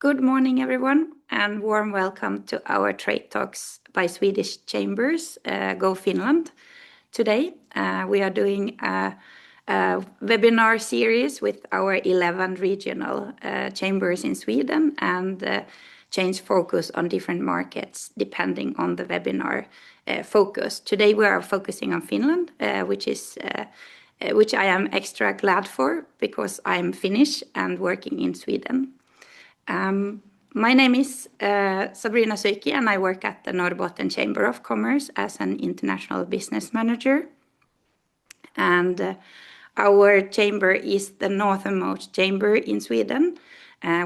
Good morning, everyone, and warm welcome to our Trade Talks by Swedish Chambers, Go Finland. Today, we are doing a webinar series with our 11 regional chambers in Sweden and change focus on different markets depending on the webinar focus. Today, we are focusing on Finland, which I am extra glad for because I'm Finnish and working in Sweden. My name is Sabrina Söiki, and I work at the Norrbotten Chamber of Commerce as an international business manager. And our chamber is the northernmost chamber in Sweden.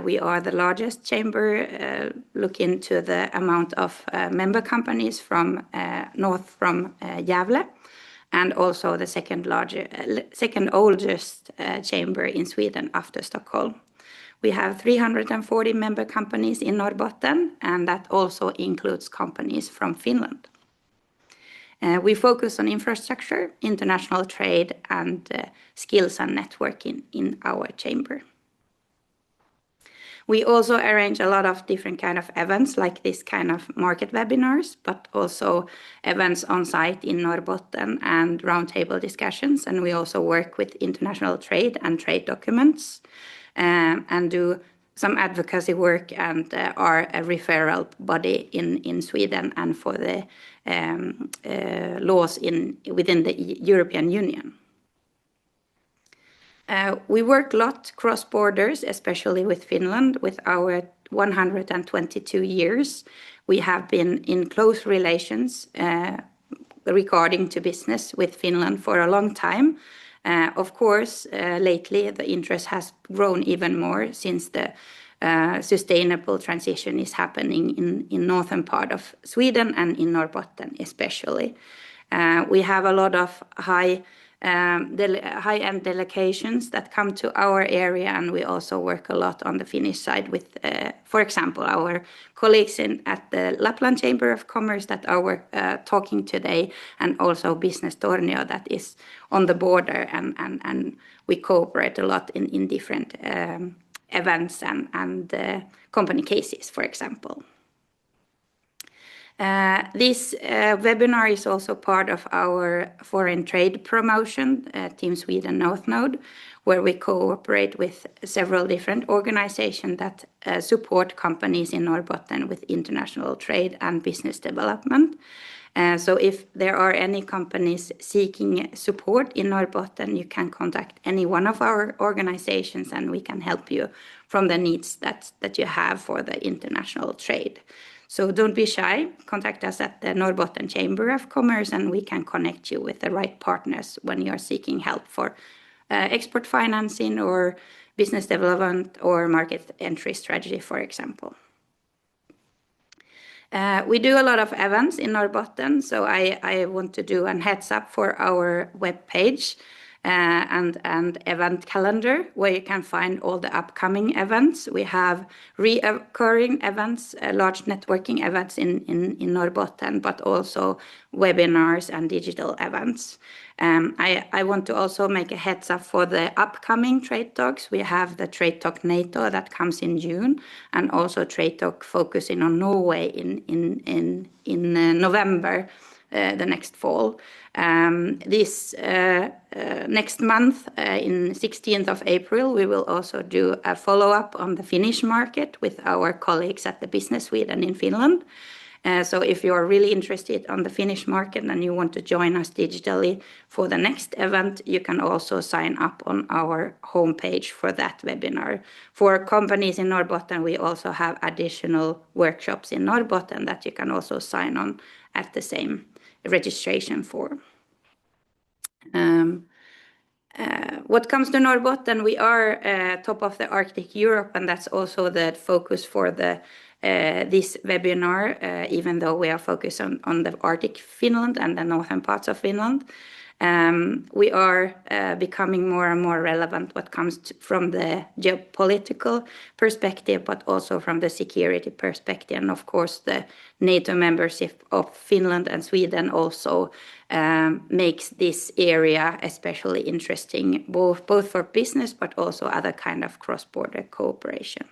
We are the largest chamber, looking to the amount of member companies from north from Gävle, and also the second oldest chamber in Sweden after Stockholm. We have 340 member companies in Norrbotten, and that also includes companies from Finland. We focus on infrastructure, international trade, and skills and networking in our chamber. We also arrange a lot of different kind of events, like this kind of market webinars, but also events on site in Norrbotten and roundtable discussions. And we also work with international trade and trade documents. And do some advocacy work and are a referral body in Sweden and for the laws within the European Union. We work a lot cross borders, especially with Finland. With our 122 years, we have been in close relations regarding to business with Finland for a long time. Of course, lately the interest has grown even more since the sustainable transition is happening in northern part of Sweden and in Norrbotten especially. We have a lot of high-end delegations that come to our area, and we also work a lot on the Finnish side with, for example, our colleagues at the Lapland Chamber of Commerce that are talking today, and also Business Tornio that is on the border, and we cooperate a lot in different events and company cases, for example. This webinar is also part of our foreign trade promotion, Team Sweden North Node, where we cooperate with several different organizations that support companies in Norrbotten with international trade and business development. So if there are any companies seeking support in Norrbotten, you can contact any one of our organizations and we can help you from the needs that you have for the international trade. So don't be shy, contact us at the Norrbotten Chamber of Commerce and we can connect you with the right partners when you're seeking help for export financing or business development or market entry strategy, for example. We do a lot of events in Norrbotten, so I want to do a heads up for our webpage and event calendar, where you can find all the upcoming events. We have recurring events, large networking events in Norrbotten, but also webinars and digital events. I want to also make a heads up for the upcoming Trade Talks. We have the Trade Talk NATO that comes in June, and also Trade Talk focusing on Norway in November, the next fall. This next month, in 16th of April, we will also do a follow-up on the Finnish market with our colleagues at the Business Sweden in Finland. So if you're really interested on the Finnish market and you want to join us digitally for the next event, you can also sign up on our homepage for that webinar. For companies in Norrbotten, we also have additional workshops in Norrbotten that you can also sign on at the same registration for. What comes to Norrbotten, we are top of the Arctic Europe, and that's also the focus for this webinar, even though we are focused on the Arctic Finland and the northern parts of Finland. We are becoming more and more relevant what comes from the geopolitical perspective, but also from the security perspective. And of course, the NATO membership of Finland and Sweden also makes this area especially interesting, both for business, but also other kind of cross-border cooperation.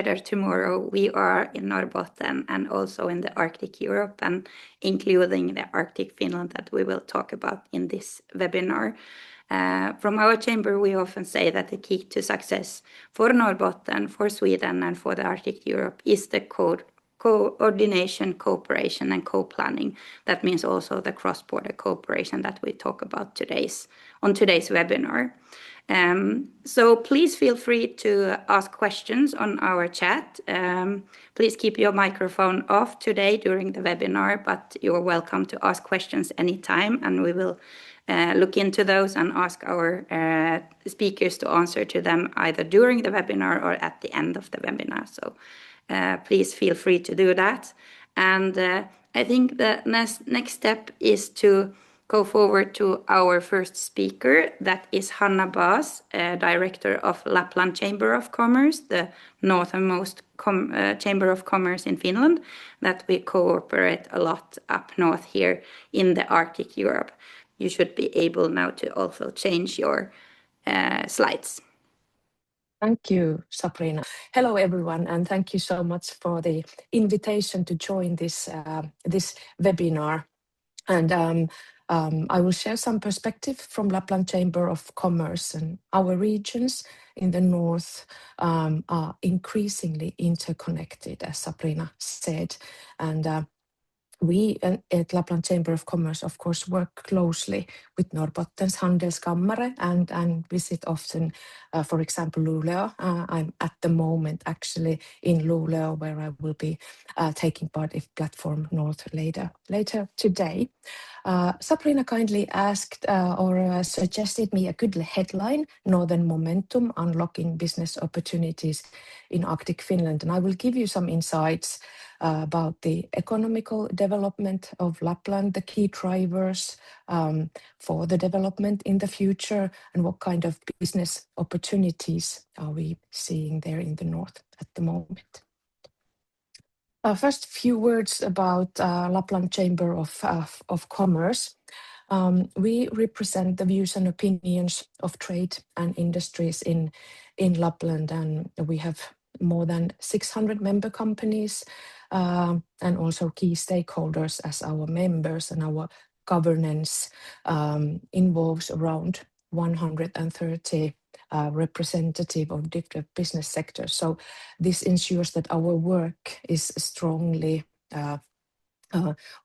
weather tomorrow, we are in Norrbotten and also in the Arctic Europe, and including the Arctic Finland that we will talk about in this webinar. From our chamber, we often say that the key to success for Norrbotten, for Sweden, and for the Arctic Europe is the coordination, cooperation, and co-planning. That means also the cross-border cooperation that we talk about on today's webinar. So please feel free to ask questions on our chat. Please keep your microphone off today during the webinar, but you're welcome to ask questions anytime, and we will look into those and ask our speakers to answer to them either during the webinar or at the end of the webinar. So please feel free to do that. And I think the next step is to go forward to our first speaker. That is Hanna Baas, Director of Lapland Chamber of Commerce, the northernmost Chamber of Commerce in Finland, that we cooperate a lot up north here in the Arctic Europe. You should be able now to also change your slides. Thank you, Sabrina. Hello, everyone, and thank you so much for the invitation to join this webinar. And I will share some perspective from Lapland Chamber of Commerce, and our regions in the north are increasingly interconnected, as Sabrina said. And we at Lapland Chamber of Commerce, of course, work closely with Norrbotten's Handelskammare and visit often, for example, Luleå. I'm at the moment actually in Luleå, where I will be taking part in Platform North later today. Sabrina kindly asked or suggested me a good headline, Northern Momentum, Unlocking Business Opportunities in Arctic Finland. And I will give you some insights about the economical development of Lapland, the key drivers for the development in the future, and what kind of business opportunities are we seeing there in the north at the moment. First, few words about Lapland Chamber of Commerce. We represent the views and opinions of trade and industries in Lapland, and we have more than 600 member companies and also key stakeholders as our members, and our governance involves around 130 representative of different business sectors. So this ensures that our work is strongly or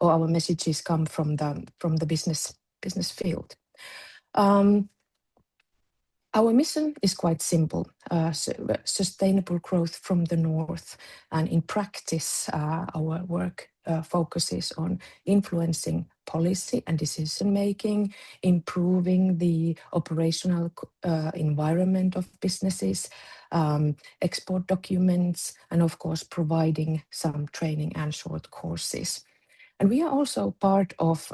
our messages come from the business field. Our mission is quite simple, sustainable growth from the north, and in practice our work focuses on influencing policy and decision making, improving the operational environment of businesses, export documents, and of course providing some training and short courses. And we are also part of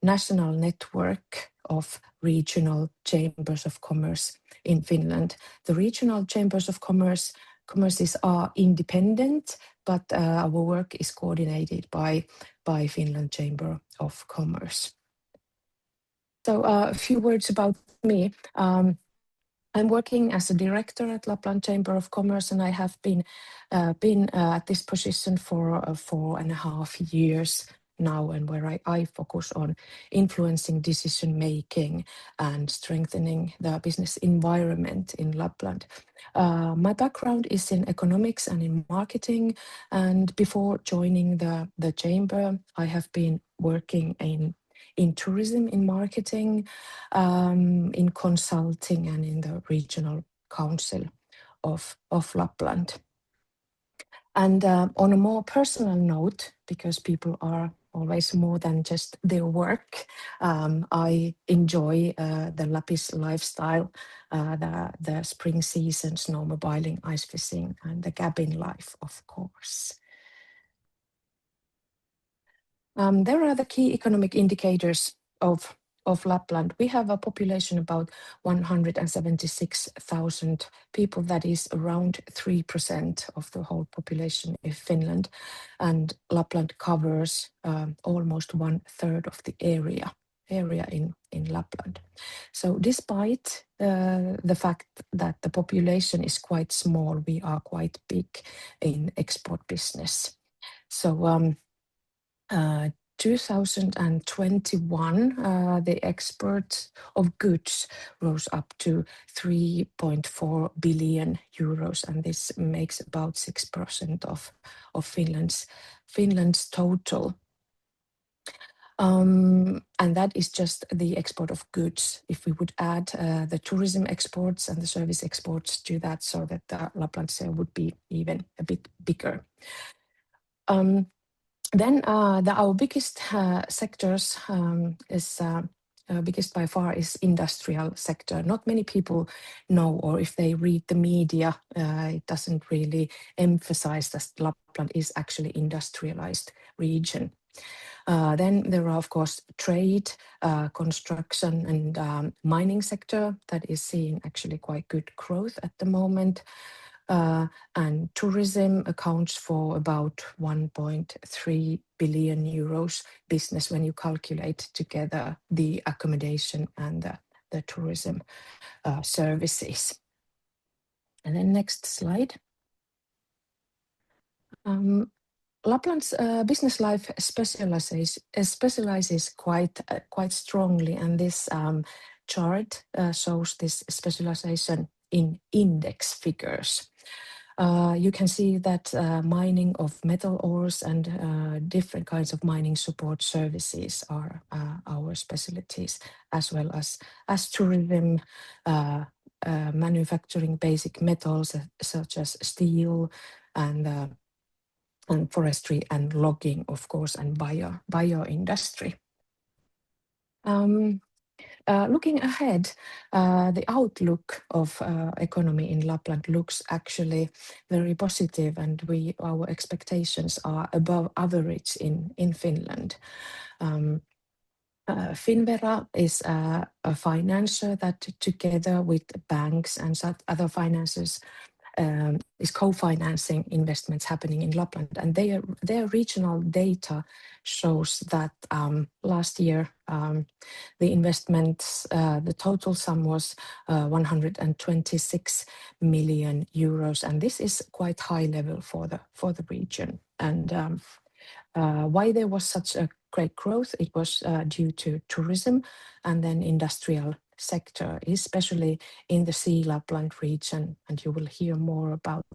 national network of regional chambers of commerce in Finland. The regional chambers of commerces are independent, but our work is coordinated by Finland Chamber of Commerce. So a few words about me. I'm working as a director at Lapland Chamber of Commerce, and I have been at this position for 4.5 years now, and where I focus on influencing decision making and strengthening the business environment in Lapland. My background is in economics and in marketing, and before joining the chamber, I have been working in tourism, in marketing, in consulting, and in the regional council of Lapland. And on a more personal note, because people are always more than just their work, I enjoy the Lapis lifestyle, the spring season, snowmobiling, ice fishing, and the cabin life, of course. There are the key economic indicators of Lapland. We have a population about 176,000 people. That is around 3% of the whole population in Finland. And Lapland covers almost 1/3 of the area. area in Lapland. So despite the fact that the population is quite small, we are quite big in export business. So 2021, the export of goods rose up to 3.4 billion euros, and this makes about 6% of Finland's total. And that is just the export of goods. If we would add the tourism exports and the service exports to that, so that the Lapland sale would be even a bit bigger. Then our biggest sectors biggest by far is industrial sector. Not many people know, or if they read the media, it doesn't really emphasize that Lapland is actually industrialized region. Then there are, of course, trade, construction, and mining sector that is seeing actually quite good growth at the moment. And tourism accounts for about 1.3 billion euros business when you calculate together the accommodation and the tourism services. And then next slide. Lapland's business life specializes quite strongly, and this chart shows this specialization in index figures. You can see that mining of metal ores and different kinds of mining support services are our specialties, as well as tourism, manufacturing basic metals such as steel and forestry and logging, of course, and bio industry. Looking ahead, the outlook of economy in Lapland looks actually very positive, and our expectations are above average in Finland. Finnvera is a financer that, together with banks and other financiers, is co-financing investments happening in Lapland, and their regional data shows that last year the investments, the total sum was 126 million euros, and this is quite high level for the region. And why there was such a great growth? It was due to tourism and then industrial sector, especially in the Sea Lapland region, and you will hear more about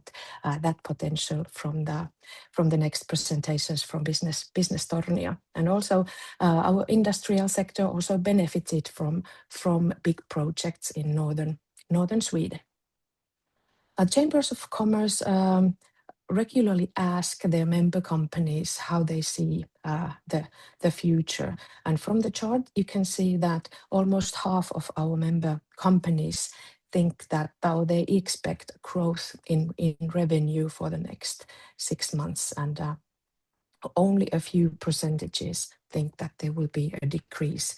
that potential from the next presentations from Business Tornio. And also our industrial sector also benefited from big projects in northern Sweden. Chambers of Commerce regularly ask their member companies how they see the future. And from the chart, you can see that almost half of our member companies think that they expect growth in revenue for the next 6 months, and only a few percentages think that there will be a decrease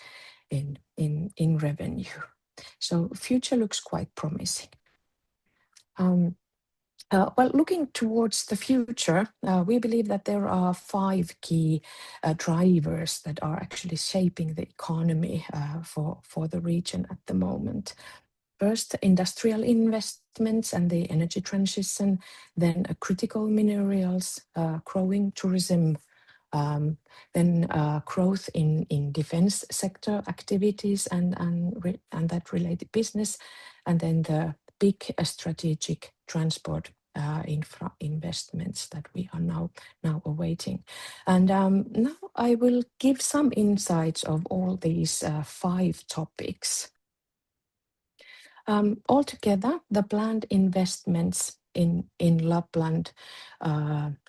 in revenue. So future looks quite promising. Well, looking towards the future, we believe that there are 5 key drivers that are actually shaping the economy for the region at the moment. First, industrial investments and the energy transition, then critical minerals, growing tourism, then growth in defense sector activities and that related business, and then the big strategic transport infra investments that we are now awaiting. And now I will give some insights of all these 5 topics. Altogether, the planned investments in Lapland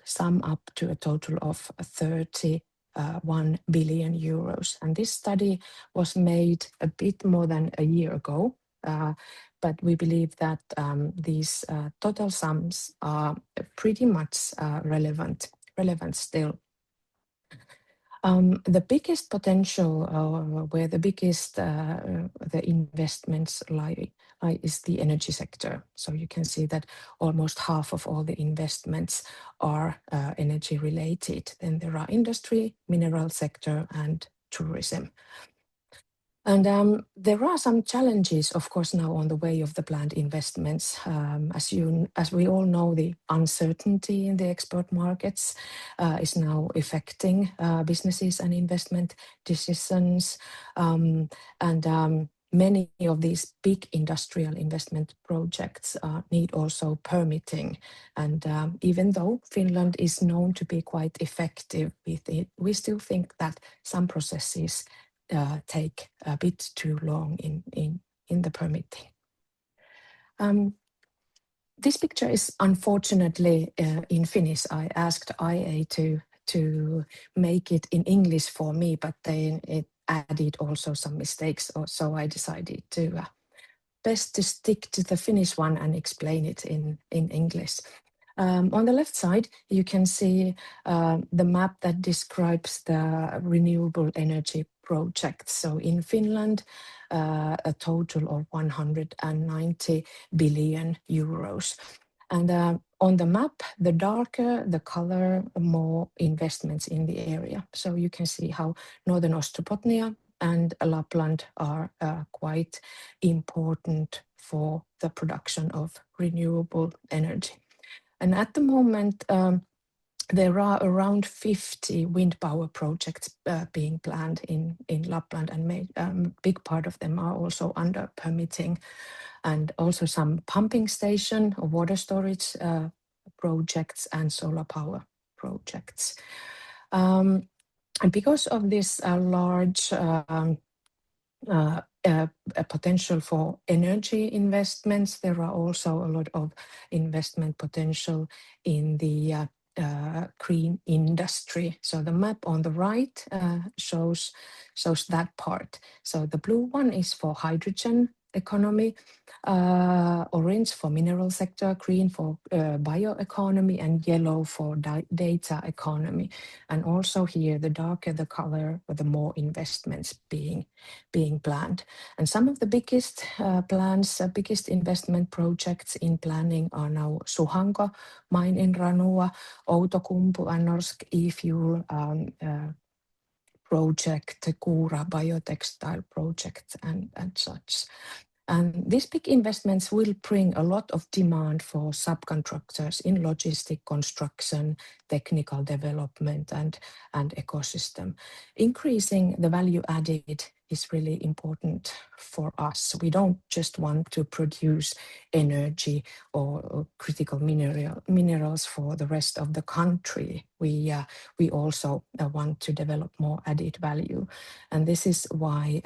sum up to a total of 31 billion euros. And this study was made a bit more than a year ago, but we believe that these total sums are pretty much relevant still. The biggest potential, where the biggest the investments lie is the energy sector. So you can see that almost half of all the investments are energy related. Then there are industry, mineral sector, and tourism. And there are some challenges, of course, now on the way of the planned investments. As we all know, the uncertainty in the export markets is now affecting businesses and investment decisions. And many of these big industrial investment projects need also permitting. And even though Finland is known to be quite effective with it, we still think that some processes take a bit too long in the permitting. This picture is unfortunately in Finnish. I asked IA to make it in English for me, but then it added also some mistakes, so I decided to best to stick to the Finnish one and explain it in English. On the left side, you can see the map that describes the renewable energy projects. So in Finland, a total of 190 billion euros. And on the map, the darker the color, more investments in the area. So you can see how Northern Ostrobothnia and Lapland are quite important for the production of renewable energy. And at the moment, there are around 50 wind power projects being planned in Lapland, and big part of them are also under permitting, and also some pumping station or water storage projects and solar power projects. And because of this large potential for energy investments, there are also a lot of investment potential in the green industry. So the map on the right shows that part. So the blue one is for hydrogen economy, orange for mineral sector, green for bioeconomy, and yellow for data economy. And also here, the darker the color, the more investments being planned. And some of the biggest biggest investment projects in planning are now Suhanko mine in Ranua, Outokumpu and Norsk e-fuel project, Kura biotextile project, and such. And these big investments will bring a lot of demand for subcontractors in logistic construction, technical development, and ecosystem. Increasing the value added is really important for us. We don't just want to produce energy or critical minerals for the rest of the country. We also want to develop more added value. And this is why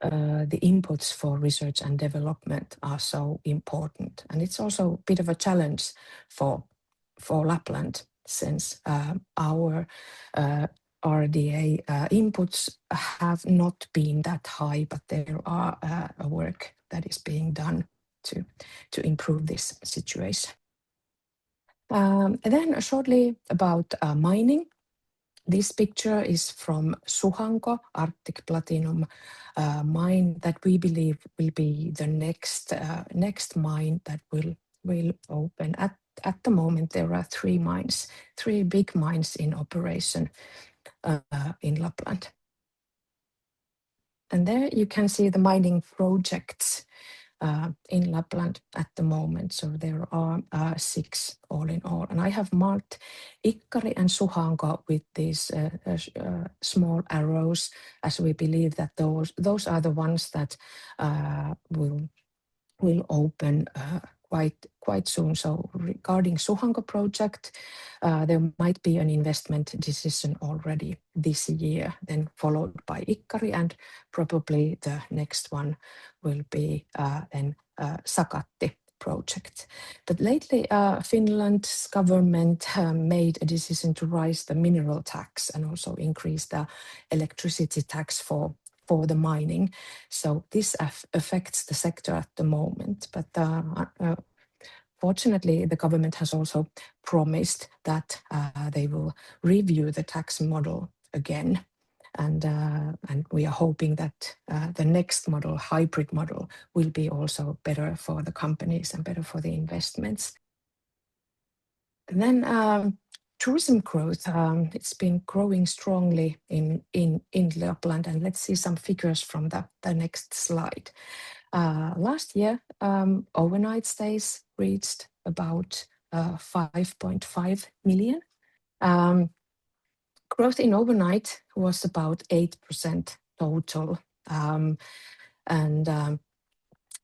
the inputs for research and development are so important. And it's also a bit of a challenge for Lapland, since our RDA inputs have not been that high, but there are work that is being done to improve this situation. Then shortly about mining. This picture is from Suhanko Arctic Platinum mine that we believe will be the next mine that will open. At the moment, there are three big mines in operation in Lapland. And there you can see the mining projects in Lapland at the moment. So there are 6 all in all. And I have marked Ikkari and Suhanko with these small arrows, as we believe that those are the ones that will open quite soon. So regarding Suhanko project, there might be an investment decision already this year, then followed by Ikkari, and probably the next one will be then Sakatti project. But lately, Finland's government made a decision to raise the mineral tax and also increase the electricity tax for the mining. So this affects the sector at the moment. But fortunately, the government has also promised that they will review the tax model again. And we are hoping that the next model, hybrid model, will be also better for the companies and better for the investments. And then tourism growth, it's been growing strongly in Lapland, and let's see some figures from the next slide. Last year, overnight stays reached about 5.5 million. Growth in overnight was about 8% total. And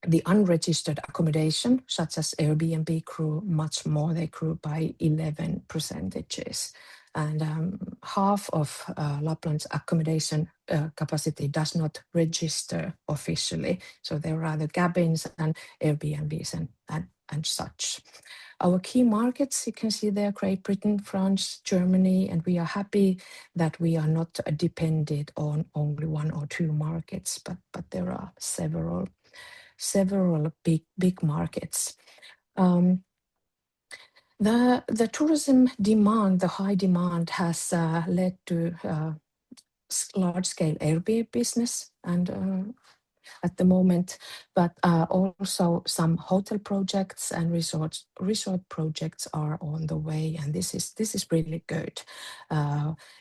the unregistered accommodation, such as Airbnb, grew much more. They grew by 11 percentages. And half of Lapland's accommodation capacity does not register officially. So there are the cabins and Airbnbs and such. Our key markets, you can see there, Great Britain, France, Germany, and we are happy that we are not dependent on only one or two markets, but there are several big markets. The tourism demand, the high demand, has led to large-scale Airbnb business and at the moment, but also some hotel projects and resort projects are on the way, and this is really good.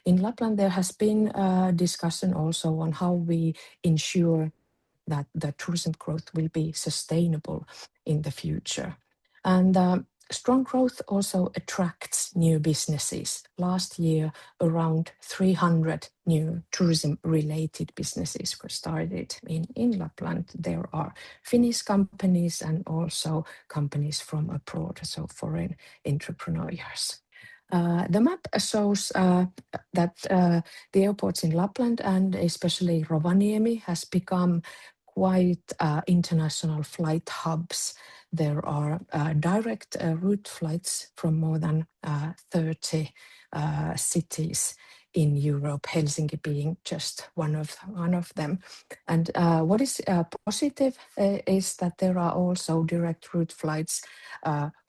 In Lapland, there has been a discussion also on how we ensure that the tourism growth will be sustainable in the future. And strong growth also attracts new businesses. Last year, around 300 new tourism-related businesses were started in Lapland. There are Finnish companies and also companies from abroad, so foreign entrepreneurs. The map shows that the airports in Lapland and especially Rovaniemi has become quite international flight hubs. There are direct route flights from more than 30 cities in Europe, Helsinki being just one of them. And what is positive is that there are also direct route flights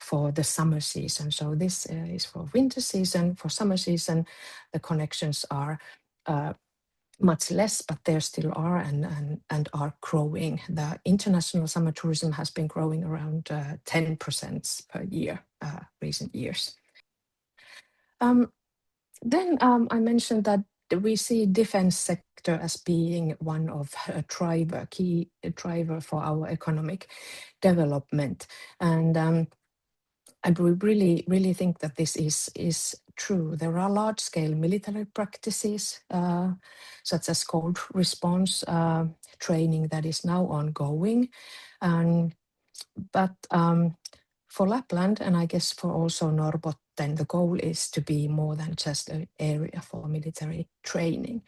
for the summer season. So this is for winter season. For summer season, the connections are much less, but there still are and are growing. The international summer tourism has been growing around 10% per year recent years. Then I mentioned that we see defense sector as being one of a key driver for our economic development. And I really think that this is true. There are large-scale military practices, such as cold response training that is now ongoing. But for Lapland, and I guess for also Norrbotten, the goal is to be more than just an area for military training.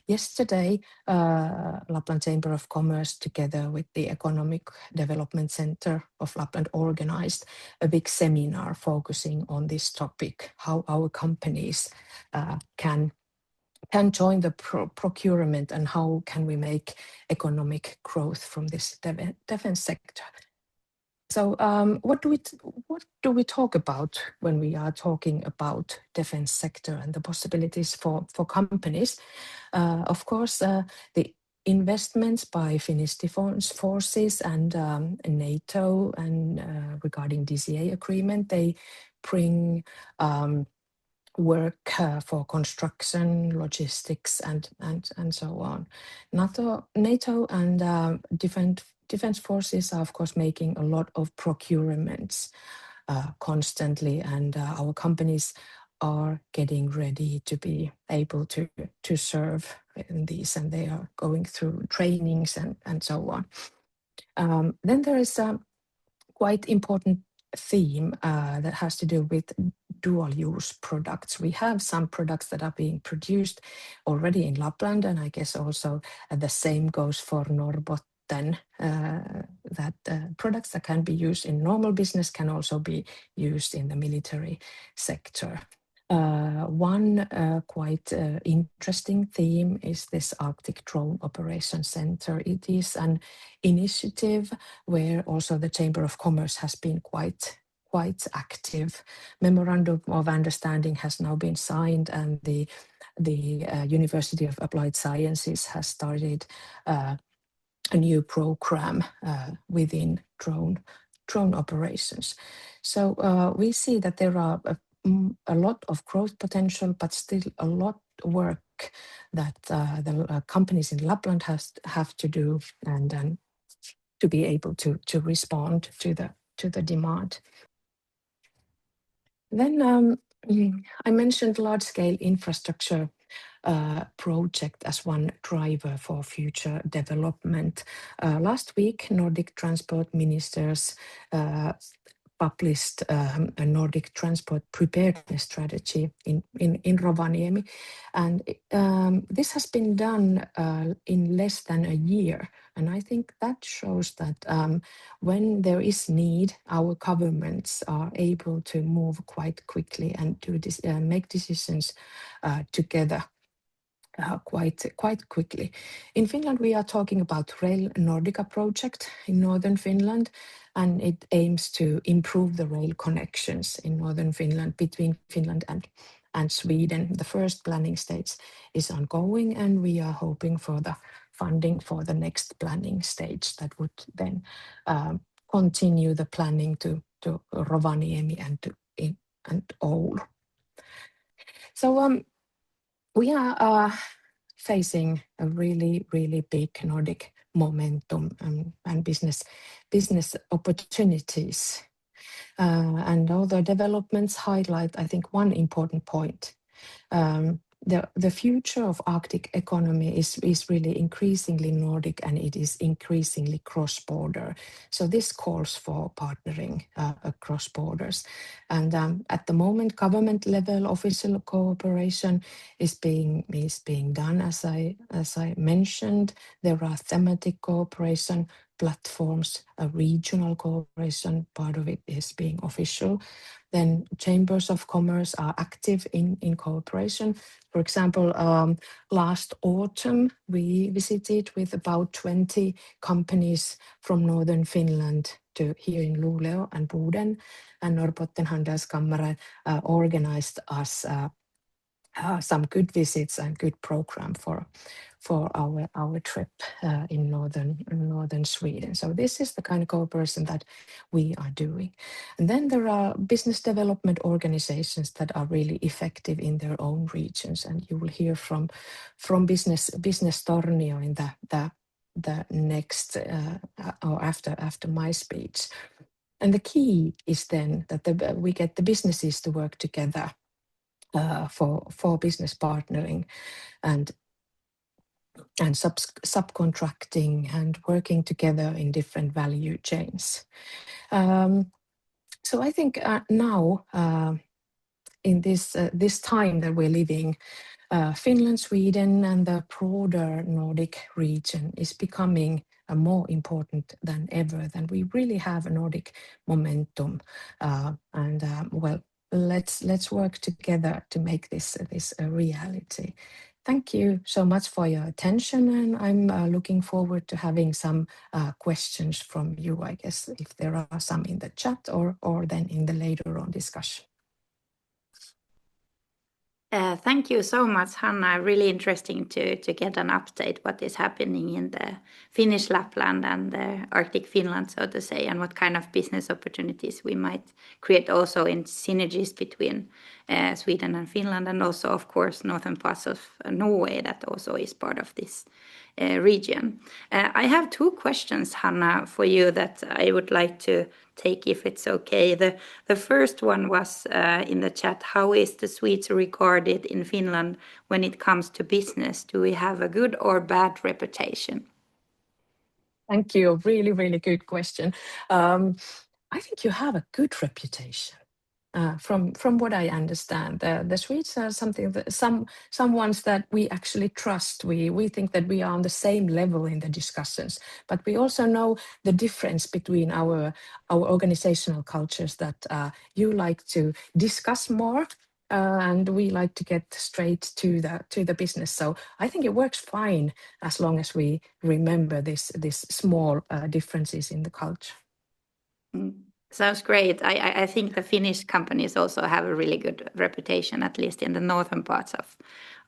Yesterday, Lapland Chamber of Commerce, together with the Economic Development Center of Lapland, organized a big seminar focusing on this topic, how our companies can join the procurement and how can we make economic growth from this defense sector. So what do we talk about when we are talking about defense sector and the possibilities for companies? Of course, the investments by Finnish defense forces and NATO and regarding DCA agreement, they bring work for construction, logistics, and so on. NATO and defense forces are, of course, making a lot of procurements constantly, and our companies are getting ready to be able to serve in these, and they are going through trainings and so on. Then there is a quite important theme that has to do with dual-use products. We have some products that are being produced already in Lapland, and I guess also the same goes for Norrbotten, that products that can be used in normal business can also be used in the military sector. One quite interesting theme is this Arctic Drone Operations Center. It is an initiative where also the Chamber of Commerce has been quite active. Memorandum of Understanding has now been signed, and the University of Applied Sciences has started a new program within drone operations. So we see that there are a lot of growth potential, but still a lot of work that the companies in Lapland have to do and to be able to respond to the demand. Then I mentioned large-scale infrastructure project as one driver for future development. Last week, Nordic transport ministers published a Nordic transport preparedness strategy in Rovaniemi. And this has been done in less than a year. And I think that shows that when there is need, our governments are able to move quite quickly and to make decisions together. Quite quickly. In Finland, we are talking about Rail Nordica project in northern Finland, and it aims to improve the rail connections in northern Finland between Finland and Sweden. The first planning stage is ongoing, and we are hoping for the funding for the next planning stage that would then continue the planning to Rovaniemi and Oulu. So we are facing a really, really big Nordic momentum and business opportunities. And all the developments highlight, I think, one important point. The future of Arctic economy is really increasingly Nordic, and it is increasingly cross-border. So this calls for partnering across borders. And at the moment, government level official cooperation is being done, as I mentioned. There are thematic cooperation platforms, a regional cooperation, part of it is being official. Then chambers of commerce are active in cooperation. For example, last autumn, we visited with about 20 companies from northern Finland to here in Luleå and Boden, and Norrbotten Handelskammare organized us some good visits and good program for our trip in northern Sweden. So this is the kind of cooperation that we are doing. And then there are business development organizations that are really effective in their own regions, and you will hear from Business Tornio in the next or after my speech. And the key is then that we get the businesses to work together for business partnering and subcontracting and working together in different value chains. So I think now in this time that we're living, Finland, Sweden, and the broader Nordic region is becoming more important than ever. Then we really have a Nordic momentum, and well, let's work together to make this a reality. Thank you so much for your attention, and I'm looking forward to having some questions from you, I guess, if there are some in the chat or then in the later on discussion. Thank you so much, Hanna. Really interesting to get an update what is happening in the Finnish Lapland and the Arctic Finland, so to say, and what kind of business opportunities we might create also in synergies between Sweden and Finland, and also, of course, northern parts of Norway that also is part of this region. I have two questions, Hanna, for you that I would like to take, if it's okay. The first one was in the chat: how is the Swedes regarded in Finland when it comes to business? Do we have a good or bad reputation? Thank you. Really, really good question. I think you have a good reputation. From what I understand, the Swedes are some ones that we actually trust. We think that we are on the same level in the discussions, but we also know the difference between our organizational cultures, that you like to discuss more, and we like to get straight to the business. So I think it works fine as long as we remember this small differences in the culture. Sounds great. I think the Finnish companies also have a really good reputation, at least in the northern parts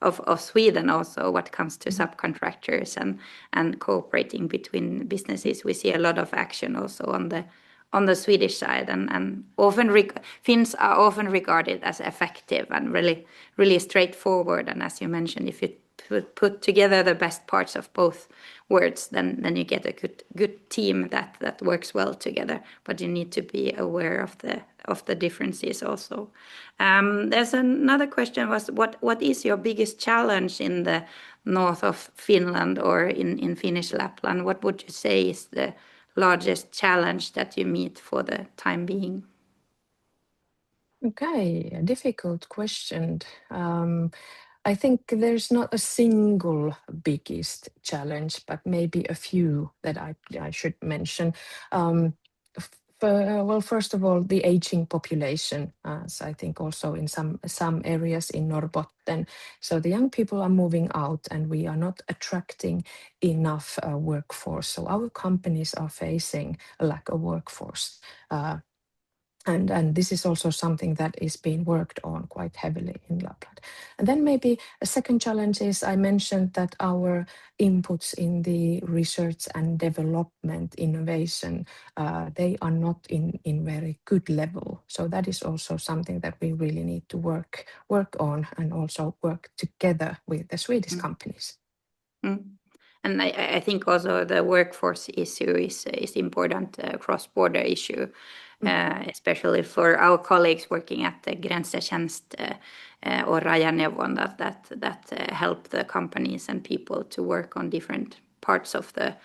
of Sweden also, what comes to subcontractors and cooperating between businesses. We see a lot of action also on the Swedish side, and often Finns are often regarded as effective and really straightforward. And as you mentioned, if you put together the best parts of both words, then you get a good team that works well together. But you need to be aware of the differences also. There's another question: was what is your biggest challenge in the north of Finland or in Finnish Lapland? What would you say is the largest challenge that you meet for the time being? Okay, a difficult question. I think there's not a single biggest challenge, but maybe a few that I should mention. Well, first of all, the aging population. So I think also in some areas in Norrbotten. So the young people are moving out, and we are not attracting enough workforce. So our companies are facing a lack of workforce. And this is also something that is being worked on quite heavily in Lapland. And then maybe a second challenge is I mentioned that our inputs in the research and development innovation, they are not in very good level. So that is also something that we really need to work on and also work together with the Swedish companies. And I think also the workforce issue is important cross-border issue, especially for our colleagues working at the Grensetjänst or Rajaneuvonta that help the companies and people to work on different parts of the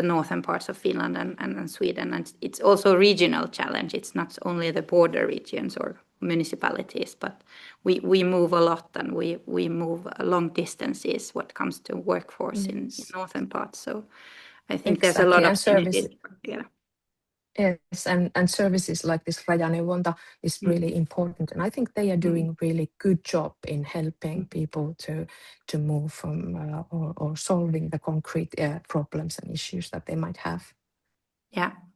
northern parts of Finland and Sweden. And it's also a regional challenge. It's not only the border regions or municipalities, but we move a lot, and we move long distances when it comes to workforce in northern parts. So I think there's a lot of synergy. Yes, and services like this Rajaneuvonta is really important, and I think they are doing really good job in helping people to move from or solving the concrete problems and issues that they might have.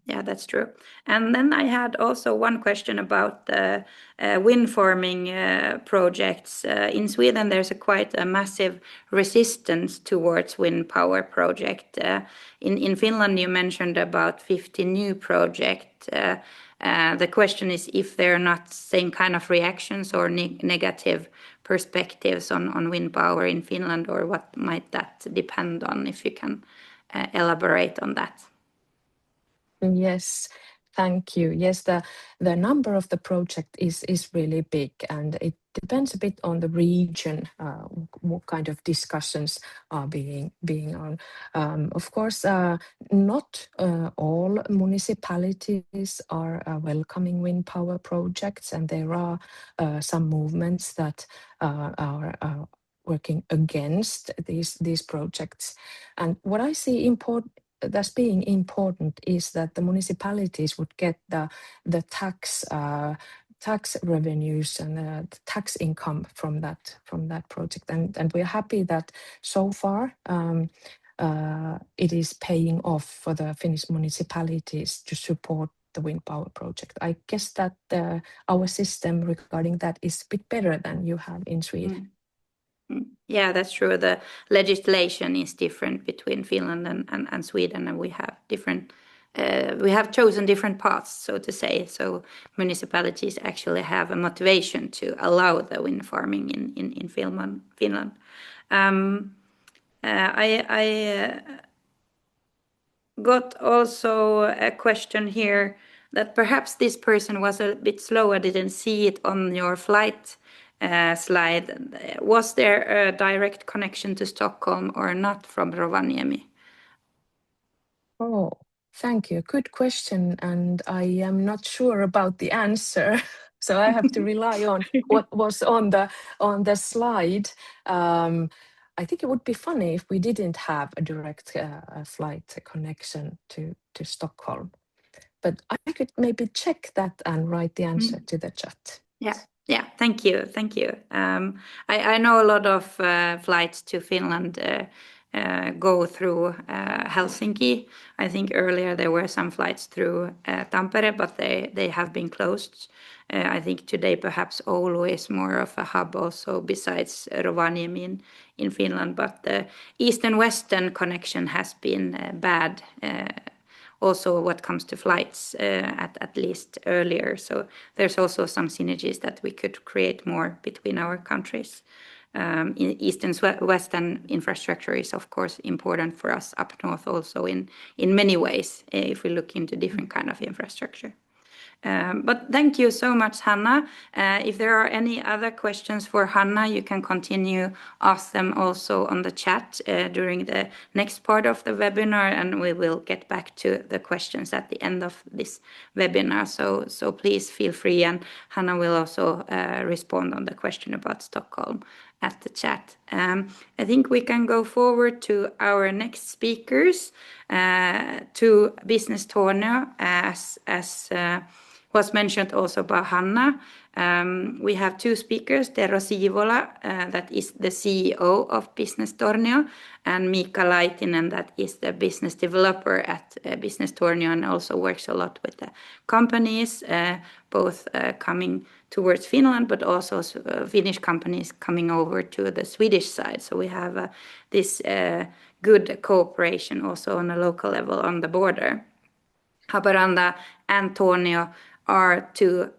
Yeah, that's true. And then I had also one question about the wind farming projects. In Sweden, there's quite a massive resistance towards wind power project. In Finland, you mentioned about 50 new projects. The question is if there are not same kind of reactions or negative perspectives on wind power in Finland, or what might that depend on, if you can elaborate on that. Yes, thank you. Yes, the number of the project is really big, and it depends a bit on the region, what kind of discussions are being on. Of course, not all municipalities are welcoming wind power projects, and there are some movements that are working against these projects. And what I see that's being important is that the municipalities would get the tax revenues and the tax income from that project, and we're happy that so far it is paying off for the Finnish municipalities to support the wind power project. I guess that our system regarding that is a bit better than you have in Sweden. Yeah, that's true. The legislation is different between Finland and Sweden, and we have chosen different paths, so to say. So municipalities actually have a motivation to allow the wind farming in Finland. I got also a question here that perhaps this person was a bit slow. I didn't see it on your flight slide. Was there a direct connection to Stockholm or not from Rovaniemi? Oh, thank you. Good question, and I am not sure about the answer. So I have to rely on what was on the slide. I think it would be funny if we didn't have a direct flight connection to Stockholm. But I could maybe check that and write the answer to the chat. Yeah. Thank you. I know a lot of flights to Finland go through Helsinki. I think earlier there were some flights through Tampere, but they have been closed. I think today perhaps Oulu is more of a hub also besides Rovaniemi in Finland, but the east and western connection has been bad also what comes to flights at least earlier. So there's also some synergies that we could create more between our countries. East and Western infrastructure is of course important for us up north also in many ways if we look into different kind of infrastructure. But thank you so much, Hanna. If there are any other questions for Hanna, you can continue ask them also on the chat during the next part of the webinar, and we will get back to the questions at the end of this webinar. So please feel free, and Hanna will also respond on the question about Stockholm at the chat. I think we can go forward to our next speakers, to Business Tornio, as was mentioned also by Hanna. We have two speakers, Tero Siivola, that is the CEO of Business Tornio, and Mika Laitinen, that is the business developer at Business Tornio and also works a lot with the companies, both coming towards Finland, but also Finnish companies coming over to the Swedish side. So we have this good cooperation also on a local level on the border. Haparanda and Tornio are two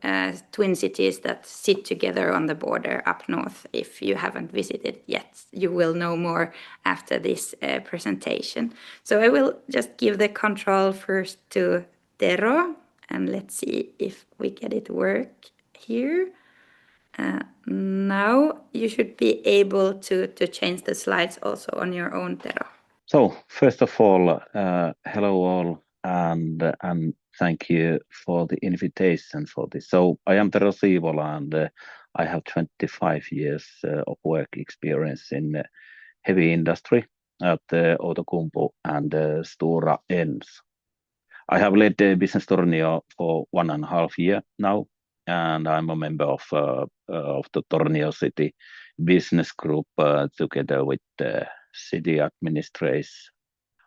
twin cities that sit together on the border up north. If you haven't visited yet, you will know more after this presentation. So I will just give the control first to Tero, and let's see if we get it work here. Now you should be able to change the slides also on your own, Tero. So first of all, hello all, and thank you for the invitation for this. So I am Tero Siivola, and I have 25 years of work experience in heavy industry at Outokumpu and Stora Enso. I have led Business Tornio for 1.5 years now, and I'm a member of the Tornio City Business Group together with the city administration.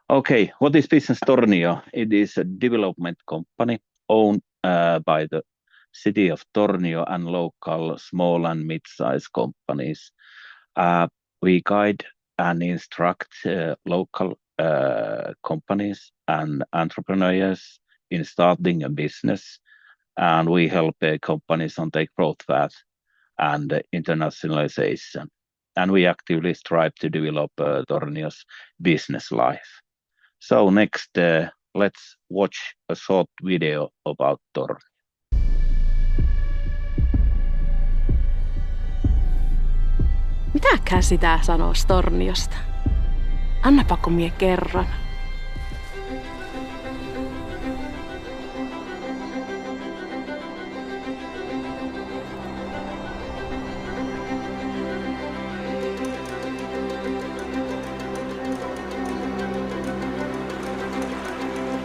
Okay, what is Business Tornio? It is a development company owned by the city of Tornio and local small and mid-sized companies. We guide and instruct local companies and entrepreneurs in starting a business, and we help companies on their growth path and internationalization. And we actively strive to develop Tornio's business life. So next, let's watch a short video about Tornio. Mitäkään sitä sanois Torniosta? Annapa kun mie kerron.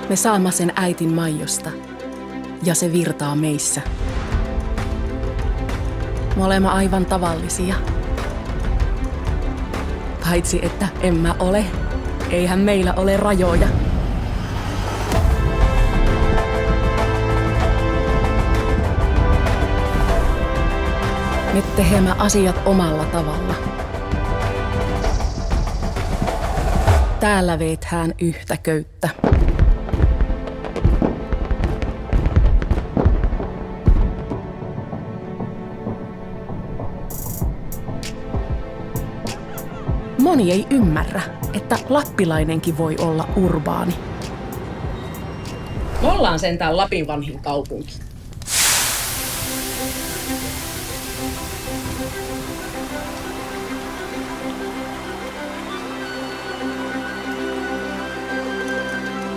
Me saamme sen äitin maijosta, ja se virtaa meissä. Me olemme aivan tavallisia. Paitsi että en mä ole, eihän meillä ole rajoja. Me teemme asiat omalla tavalla. Täällä veethään yhtä köyttä. Moni ei ymmärrä, että lappilainenkin voi olla urbaani. Me ollaan sentään Lapin vanhin kaupunki. –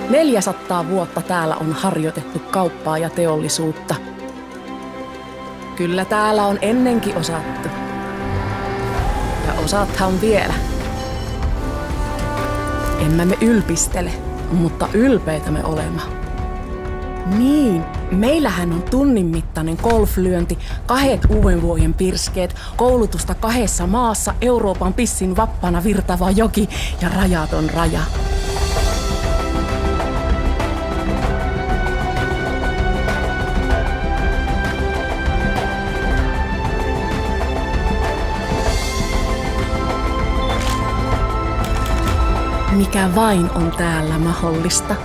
400 vuotta täällä on harjoitettu kauppaa ja teollisuutta. Kyllä täällä on ennenkin osattu. Ja osaathan vielä. Emme me ylpistele, mutta ylpeitä me olemme. Niin, meillähän on tunnin mittainen golflyönti, 2 uudenvuoden pirskeet, koulutusta 2 maassa, Euroopan pissin vappana virtava joki ja rajaton raja. Mikä vain on täällä mahdollista.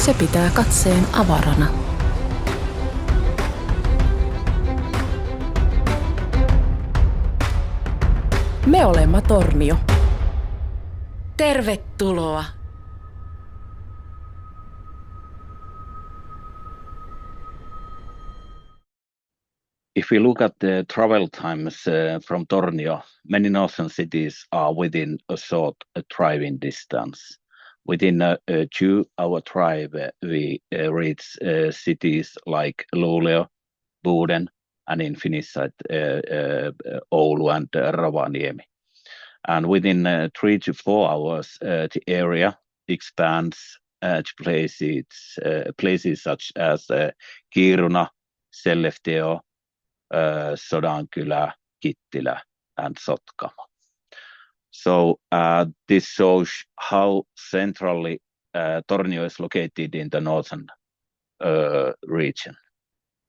se pitää katseen avarana. Me olemme Tornio. Tervetuloa! If we look at the travel times from Tornio, many northern cities are within a short driving distance. Within a 2-hour drive, we reach cities like Luleå, Boden, and in Finnish side, Oulu and Rovaniemi. And within 3 to 4 hours, the area expands to places such as Kiruna, Sellefteo, Sodankylä, Kittilä, and Sotkamo. So this shows how centrally Tornio is located in the northern region.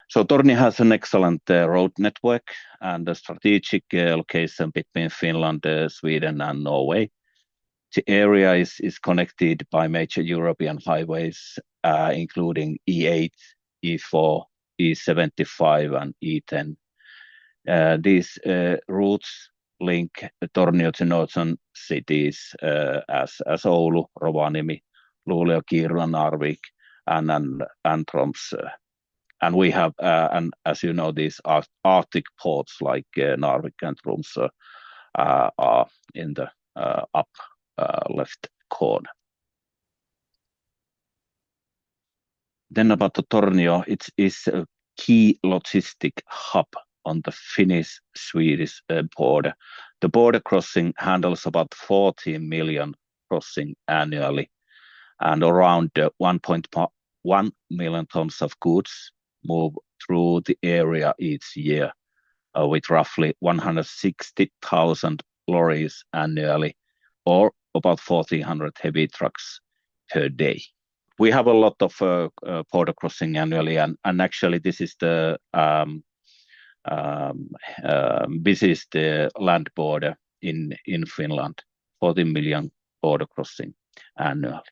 So Tornio has an excellent road network and a strategic location between Finland, Sweden, and Norway. The area is connected by major European highways, including E8, E4, E75, and E10. These routes link Tornio to northern cities as Oulu, Rovaniemi, Luleå, Kiruna, Narvik, and Tromsø. And we have, and as you know, these Arctic ports like Narvik and Tromsø are in the up left corner. Then about the Tornio, it is a key logistic hub on the Finnish-Swedish border. The border crossing handles about 14 million crossing annually, and around 1.1 million tons of goods move through the area each year, with roughly 160,000 lorries annually, or about 1,400 heavy trucks per day. We have a lot of border crossing annually, and actually this is the busiest land border in Finland, 40 million border crossing annually.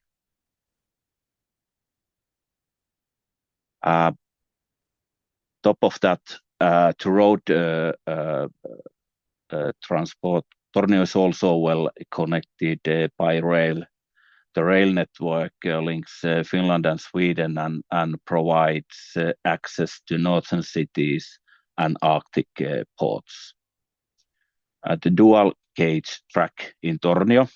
Top of that, to road transport, Tornio is also well connected by rail. The rail network links Finland and Sweden and provides access to northern cities and Arctic ports. The dual gauge track in Tornio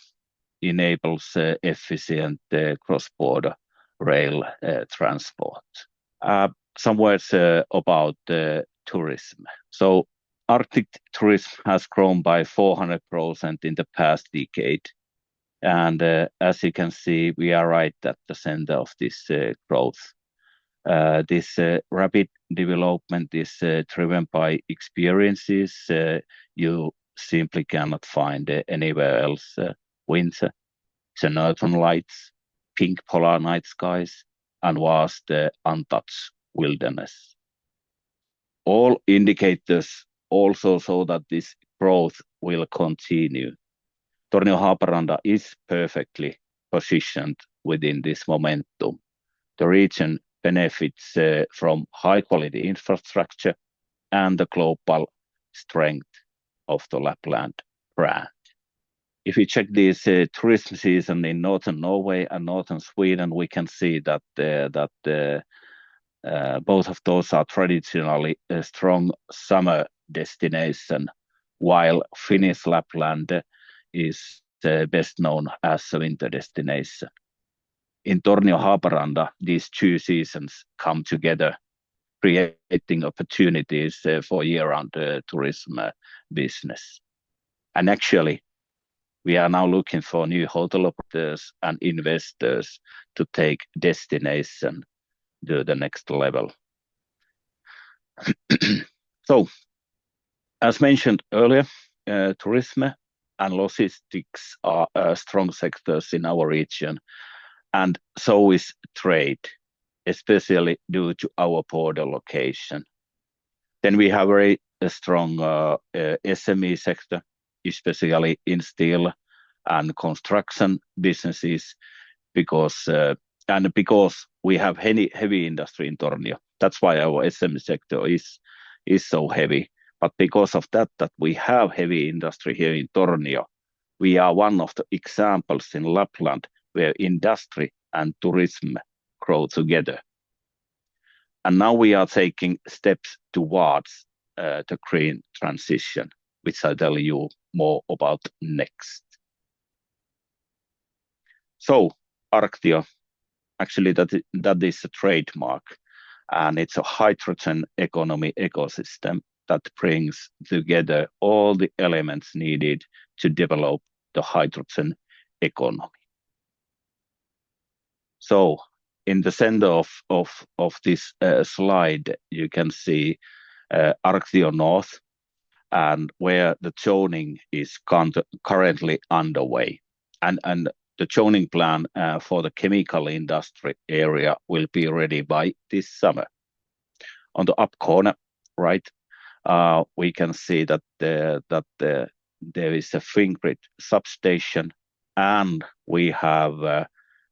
enables efficient cross-border rail transport. Some words about tourism. So Arctic tourism has grown by 400% in the past decade. And as you can see, we are right at the center of this growth. This rapid development is driven by experiences you simply cannot find anywhere else. Winter, the northern lights, pink polar night skies, and vast untouched wilderness. All indicators also show that this growth will continue. Tornio-Haaparanta is perfectly positioned within this momentum. The region benefits from high-quality infrastructure and the global strength of the Lapland brand. If we check this tourism season in northern Norway and northern Sweden, we can see that both of those are traditionally a strong summer destination, while Finnish Lapland is best known as a winter destination. In Tornio-Haaparanta, these two seasons come together, creating opportunities for year-round tourism business. And actually, we are now looking for new hotel operators and investors to take destination to the next level. So, as mentioned earlier, tourism and logistics are strong sectors in our region, and so is trade, especially due to our border location. Then we have a strong SME sector, especially in steel and construction businesses, because and because we have heavy industry in Tornio, that's why our SME sector is so heavy. But because of that we have heavy industry here in Tornio, we are one of the examples in Lapland where industry and tourism grow together. And now we are taking steps towards the green transition, which I'll tell you more about next. So Arctio, actually that is a trademark, and it's a hydrogen economy ecosystem that brings together all the elements needed to develop the hydrogen economy. So in the center of this slide, you can see Arctio North, and where the zoning is currently underway. And the zoning plan for the chemical industry area will be ready by this summer. On the up corner, right, we can see that there is a Fingrid substation, and we have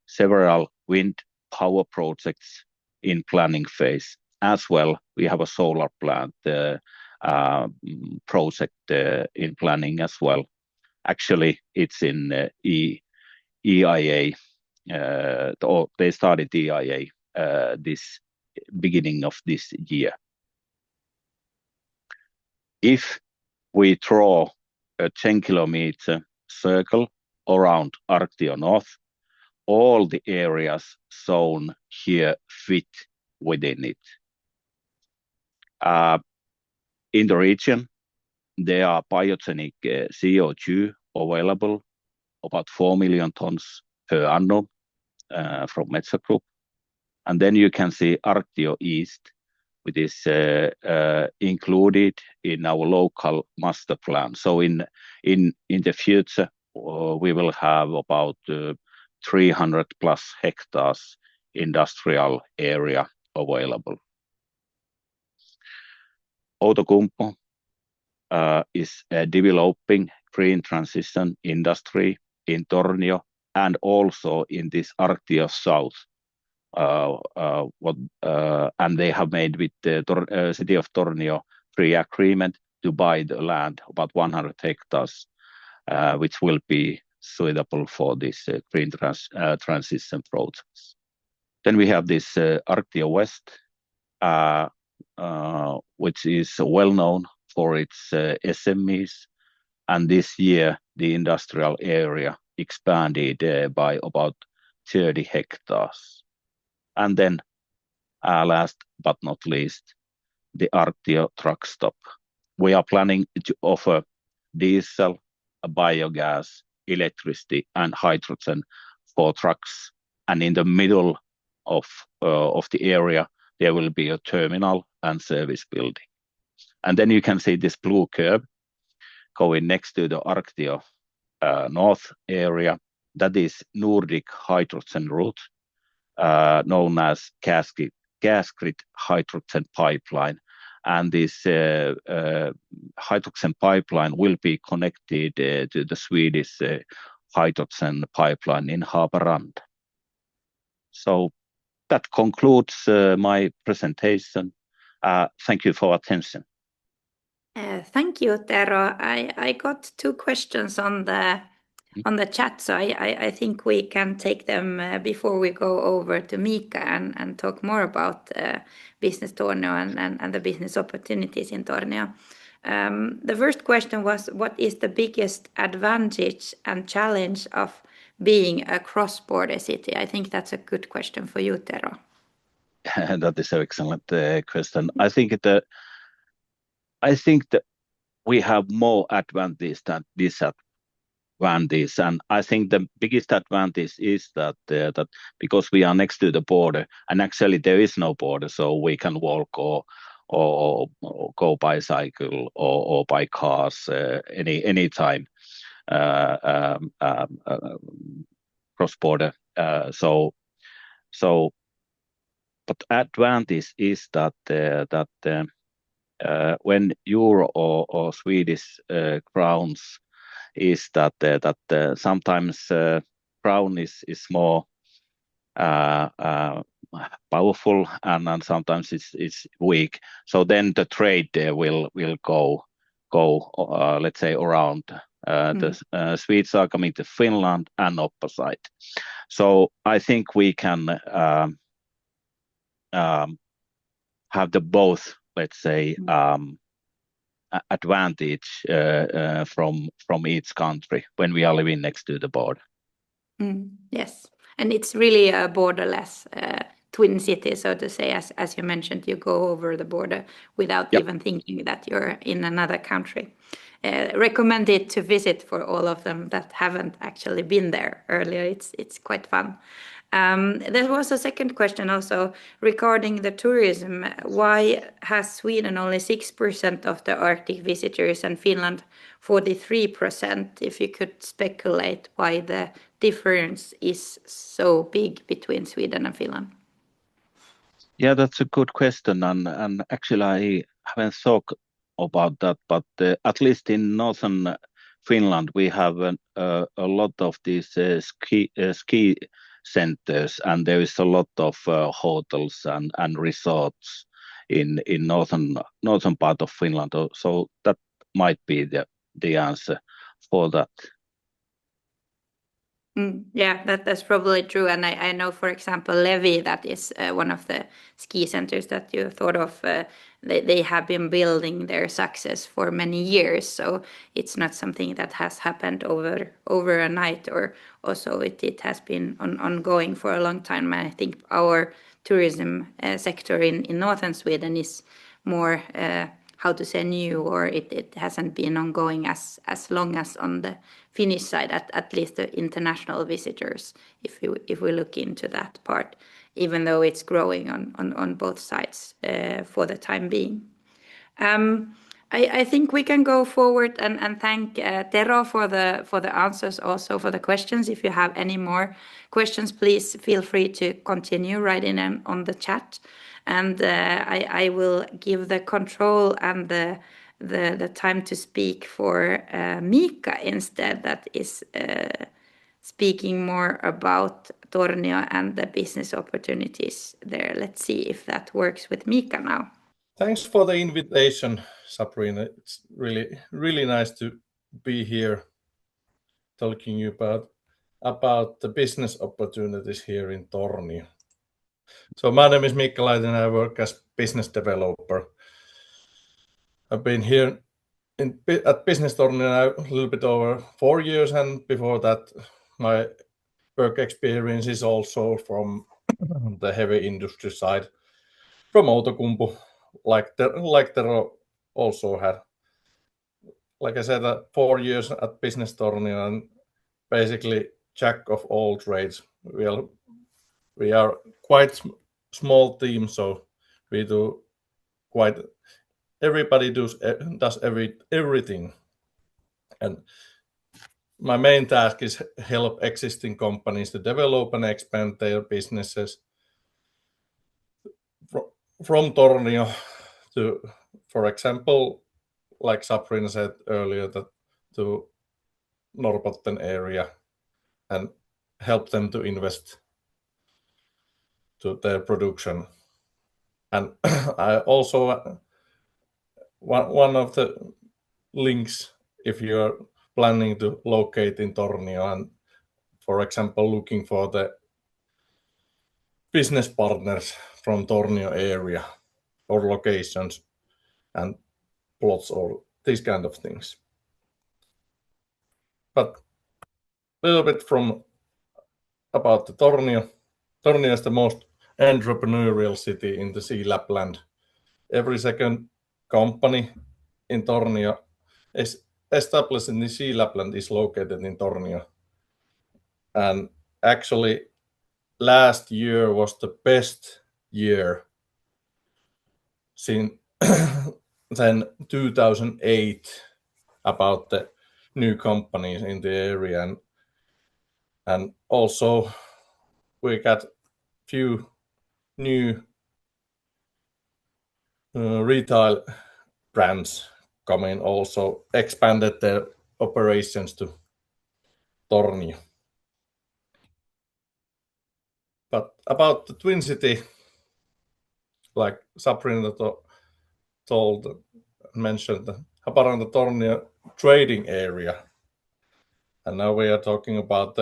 several wind power projects in planning phase. As well, we have a solar plant project in planning as well. Actually, it's in EIA, or they started EIA this beginning of this year. If we draw a 10-kilometer circle around Arctio North, all the areas shown here fit within it. In the region, there are biogenic CO2 available, about 4 million tons per annum from Metsä Group. And then you can see Arctio East, which is included in our local master plan. So in the future, we will have about 300 plus hectares industrial area available. Outokumpu is developing green transition industry in Tornio and also in this Arctio South. And they have made with the city of Tornio pre-agreement to buy the land, about 100 hectares, which will be suitable for this green transition projects. Then we have this Arctio West, which is well known for its SMEs, and this year the industrial area expanded by about 30 hectares. And then last but not least, the Arctio truck stop. We are planning to offer diesel, biogas, electricity and hydrogen for trucks, and in the middle of the area there will be a terminal and service building. And then you can see this blue curve going next to the Arctio North area. That is Nordic hydrogen route, known as gas-grid hydrogen pipeline. And this hydrogen pipeline will be connected to the Swedish hydrogen pipeline in Haparanda. So that concludes my presentation. Thank you for attention. Thank you, Tero. I got 2 questions on the chat, so I think we can take them before we go over to Mika and talk more about Business Tornio and the business opportunities in Tornio. The first question was, what is the biggest advantage and challenge of being a cross-border city? I think that's a good question for you, Tero. That is an excellent question. I think that we have more advantage than disadvantage, and I think the biggest advantage is that because we are next to the border, and actually there is no border, so we can walk or go bicycle or by cars any time cross border. But advantage is that when euro or Swedish crowns is that sometimes crown is more powerful, and sometimes it's weak. So then the trade there will go let's say around. The Swedes are coming to Finland and opposite. So I think we can have the both, let's say, advantage from each country when we are living next to the border. Yes, and it's really a borderless twin city, so to say. As you mentioned, you go over the border without even thinking that you're in another country. Recommend it to visit for all of them that haven't actually been there earlier. It's quite fun. There was a second question also regarding the tourism. Why has Sweden only 6% of the Arctic visitors and Finland 43%? If you could speculate why the difference is so big between Sweden and Finland. Yeah, that's a good question, and actually I haven't thought about that, but at least in northern Finland we have a lot of these ski centers, and there is a lot of hotels and resorts in northern part of Finland. So that might be the answer for that. Yeah, that's probably true. And I know, for example, Levi, that is one of the ski centers that you thought of. They have been building their success for many years. So it's not something that has happened over a night, or also it has been ongoing for a long time. And I think our tourism sector in northern Sweden is more how to say new, or it hasn't been ongoing as long as on the Finnish side, at least the international visitors, if we look into that part, even though it's growing on both sides for the time being. I think we can go forward and thank Tero for the answers, also for the questions. If you have any more questions, please feel free to continue writing them on the chat. And I will give the control and the time to speak for Mika instead, that is speaking more about Tornio and the business opportunities there. Let's see if that works with Mika now. Thanks for the invitation, Sabrina. It's really nice to be here talking about the business opportunities here in Tornio. So my name is Mika Laitinen and I work as business developer. I've been here at Business Tornio a little bit over 4 years, and before that my work experience is also from the heavy industry side, from Outokumpu, like Tero also had. Like I said, 4 years at Business Tornio and basically jack of all trades. We are quite small team, so we do everybody does everything, and my main task is help existing companies to develop and expand their businesses from Tornio to, for example, like Sabrina said earlier, to Norrbotten area, and help them to invest to their production. And I also one of the links, if you are planning to locate in Tornio and, for example, looking for the business partners from Tornio area or locations and plots or these kind of things. But a little bit about the Tornio. Tornio is the most entrepreneurial city in the Sea Lapland. Every second company in Tornio is established in the Sea Lapland is located in Tornio. And actually last year was the best year since 2008 about the new companies in the area, and also we got few new retail brands coming, also expanded their operations to Tornio. But about the Twin City, like Sabrina mentioned, the Haparanda-Tornio trading area. And now we are talking about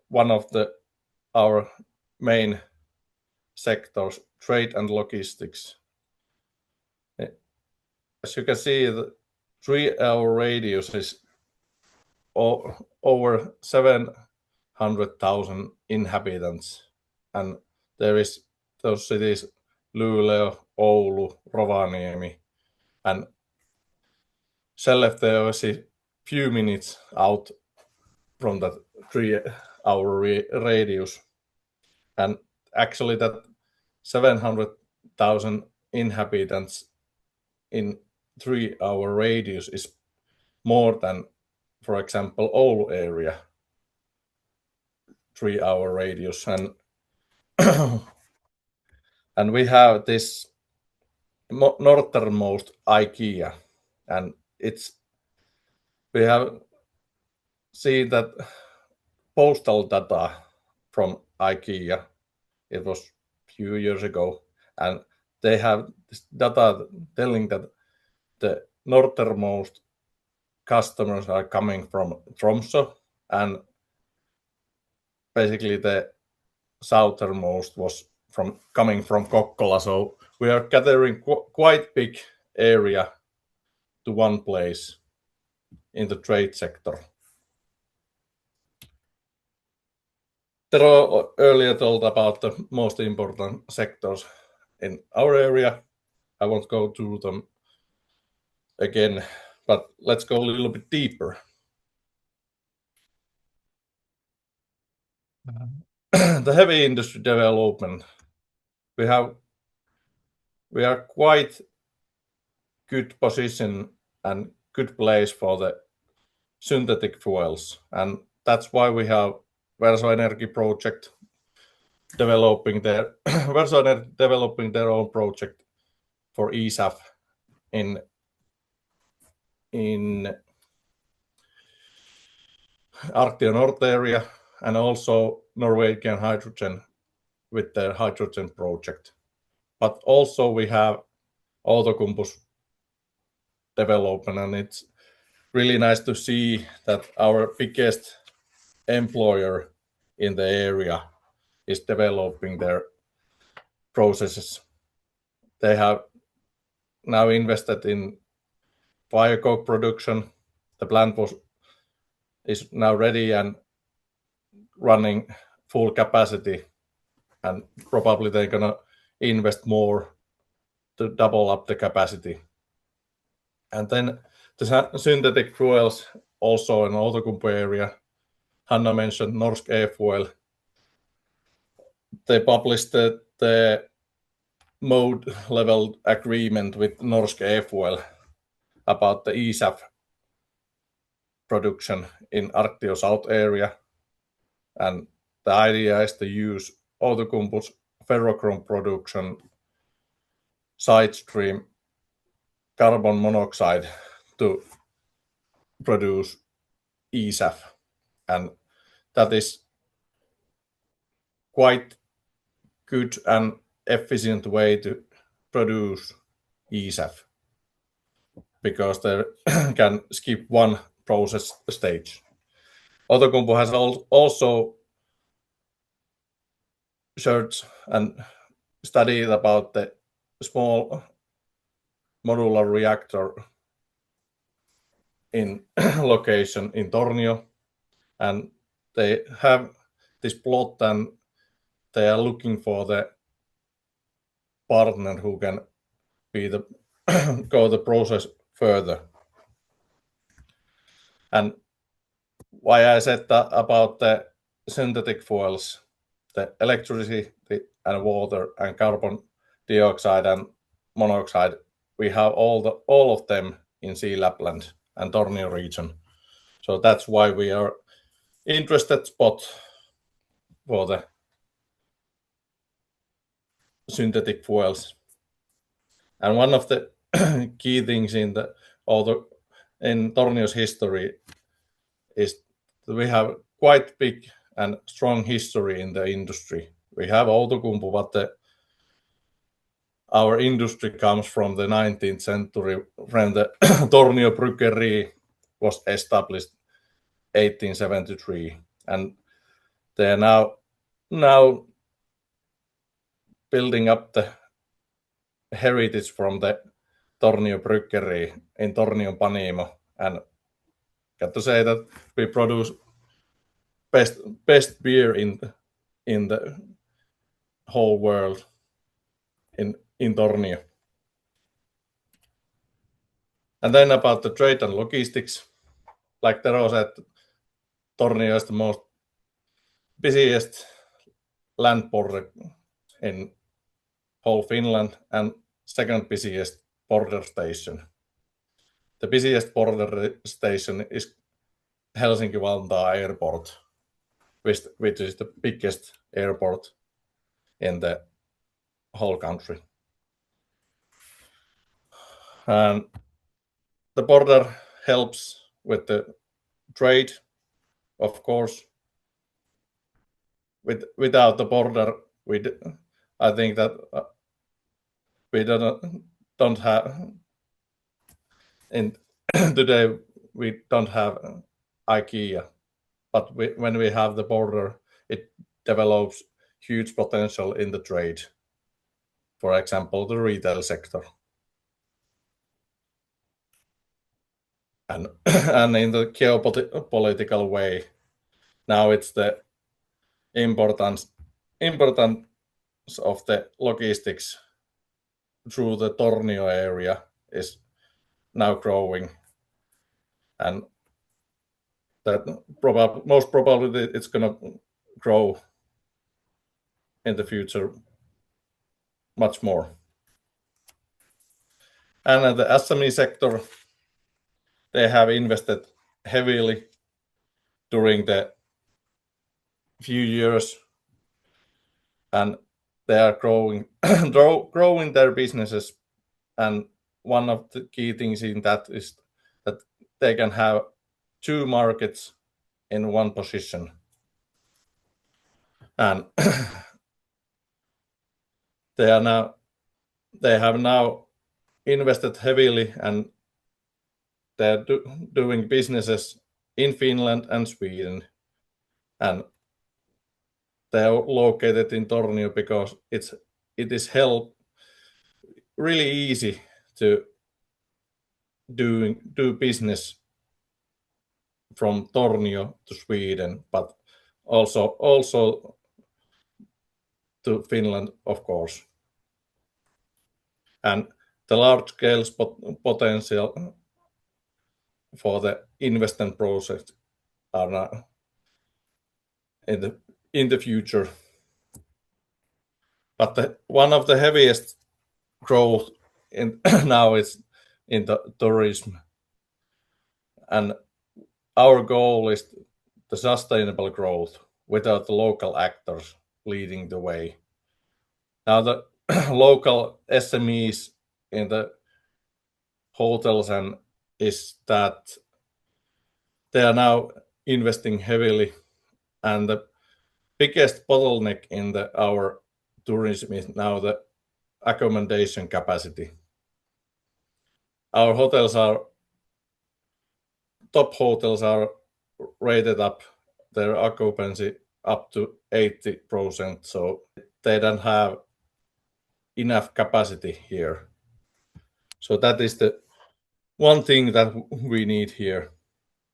one of our main sectors, trade and logistics. As you can see, the 3-hour radius is over 700,000 inhabitants, and there is those cities Luleå, Oulu, Rovaniemi, and Skellefteå is a few minutes out from that 3-hour radius. And actually that 700,000 inhabitants in 3-hour radius is more than, for example, Oulu area 3-hour radius. And and we have this northernmost IKEA, and we have seen that postal data from IKEA. It was a few years ago, and they have this data telling that the northernmost customers are coming from Tromsø, and basically the southernmost was coming from Kokkola. So we are gathering quite big area to one place in the trade sector. Tero earlier told about the most important sectors in our area. I won't go through them again, but let's go a little bit deeper. The heavy industry development. We are quite good position and good place for the synthetic fuels, and that's why we have Verso Energy project developing their own project for eSAF in Arctic North area, and also Norwegian Hydrogen with their hydrogen project. But also we have Outokumpu's development, and it's really nice to see that our biggest employer in the area is developing their processes. They have now invested in biocoke production. The plant is now ready and running full capacity, and probably they're gonna invest more to double up the capacity. And then the synthetic fuels also in Outokumpu area. Hanna mentioned Norsk E-Fuel. They published the mode level agreement with Norsk E-Fuel about the eSAF production in Arctic South area. And the idea is to use Outokumpu's ferrochrome production side stream carbon monoxide to produce eSAF, and that is quite good and efficient way to produce eSAF, because they can skip one process stage. Outokumpu has also searched and studied about the small modular reactor in location in Tornio, and they have this plot, and they are looking for the partner who can be go the process further. And why I said that about the synthetic fuels, the electricity and water and carbon dioxide and monoxide, we have all of them in Sea Lapland and Tornio region. So that's why we are interested spot for the synthetic fuels. And one of the key things in Tornio's history is that we have quite big and strong history in the industry. We have Outokumpu, but our industry comes from the 19th century when the Tornio Bryggeri was established 1873, and they are now building up the heritage from the Tornio Bryggeri in Tornion Panimo, and got to say that we produce best beer in the whole world in Tornio. And then about the trade and logistics, like Tero said, Tornio is the most busiest land border in whole Finland and second busiest border station. The busiest border station is Helsinki-Vantaa Airport, which is the biggest airport in the whole country. And the border helps with the trade, of course. Without the border, I think that we don't have today we don't have IKEA, but when we have the border, it develops huge potential in the trade. For example, the retail sector. And in the geopolitical way, now it's the importance of the logistics through the Tornio area is now growing, and that most probably it's going to grow in the future much more. And the SME sector, they have invested heavily during the few years, and they are growing their businesses. And one of the key things in that is that they can have two markets in one position. And they have now invested heavily, and they're doing businesses in Finland and Sweden, and they are located in Tornio because it is really easy to do business from Tornio to Sweden, but also to Finland, of course. And the large scale potential for the investment project are now in the future. But one of the heaviest growth now is in the tourism, and our goal is the sustainable growth without the local actors leading the way. Now the local SMEs in the hotels and is that they are now investing heavily, and the biggest bottleneck in our tourism is now the accommodation capacity. Our top hotels are rated up their occupancy up to 80%, so they don't have enough capacity here. So that is the one thing that we need here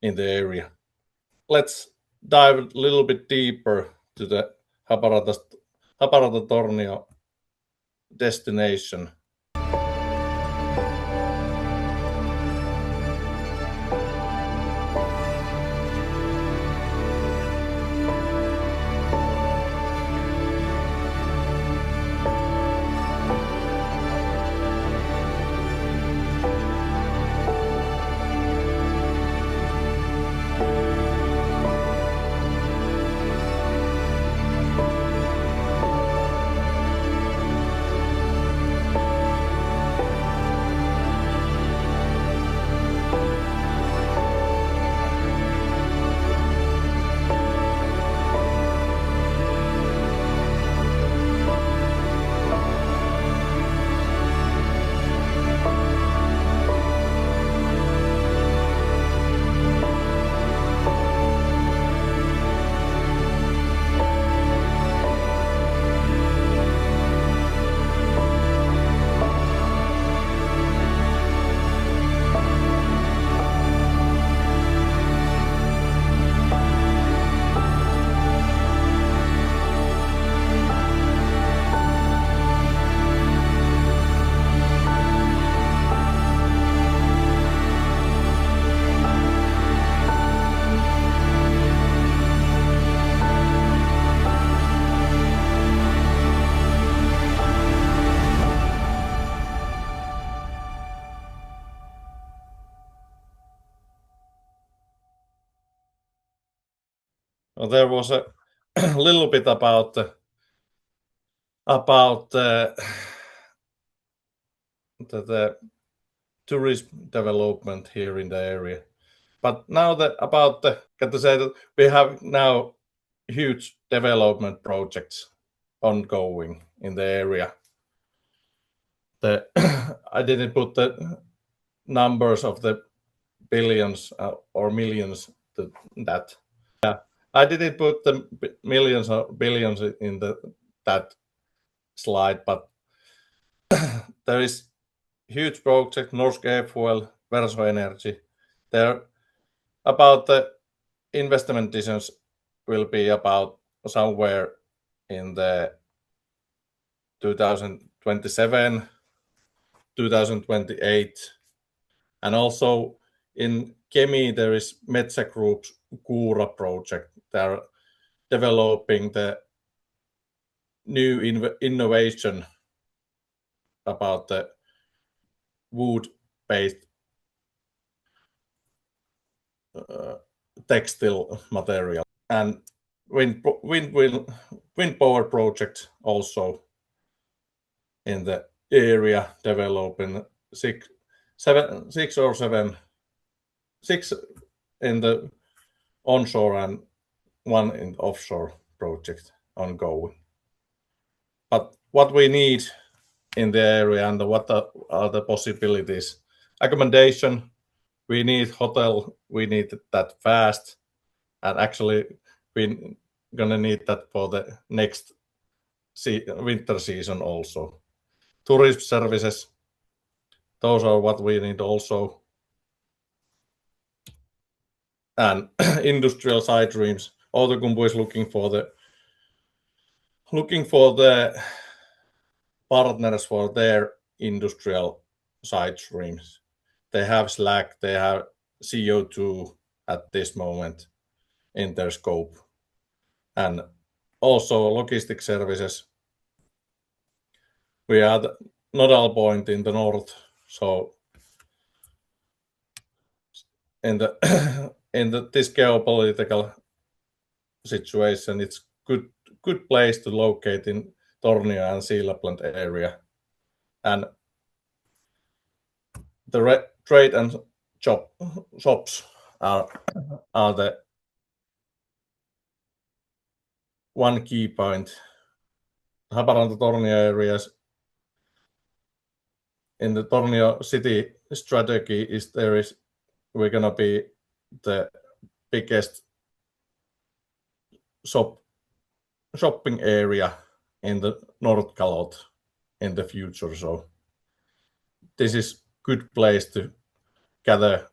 in the area. Let's dive a little bit deeper to the Haparata-Tornio destination. there was a little bit about the tourism development here in the area. But now got to say that we have now huge development projects ongoing in the area. I didn't put the numbers of the billions or millions to that. Yeah, I didn't put the millions or billions in that slide, but there is huge project, Norsk Airfuel, Verso Energy. There about the investment decisions will be about somewhere in the 2027, 2028, and also in Kemi there is Metsä Group's Kura project. They are developing the new innovation about the wood-based textile material, and wind power project also in the area, developing six in the onshore and one in the offshore project ongoing. But what we need in the area and what are the possibilities? Accommodation, we need hotel, we need that fast, and actually we're gonna need that for the next winter season also. Tourism services, those are what we need also. And industrial side streams. Outokumpu is looking for the partners for their industrial side streams. They have slag, they have CO2 at this moment in their scope. And also logistic services. We are the nodal point in the north, so in this geopolitical situation, it's good place to locate in Tornio and Sea Lapland area, and the trade and shops are the one key point. Haparanta Tornio areas in the Tornio city strategy we're gonna be the biggest shopping area in the Nordkalot in the future. So this is good place to gather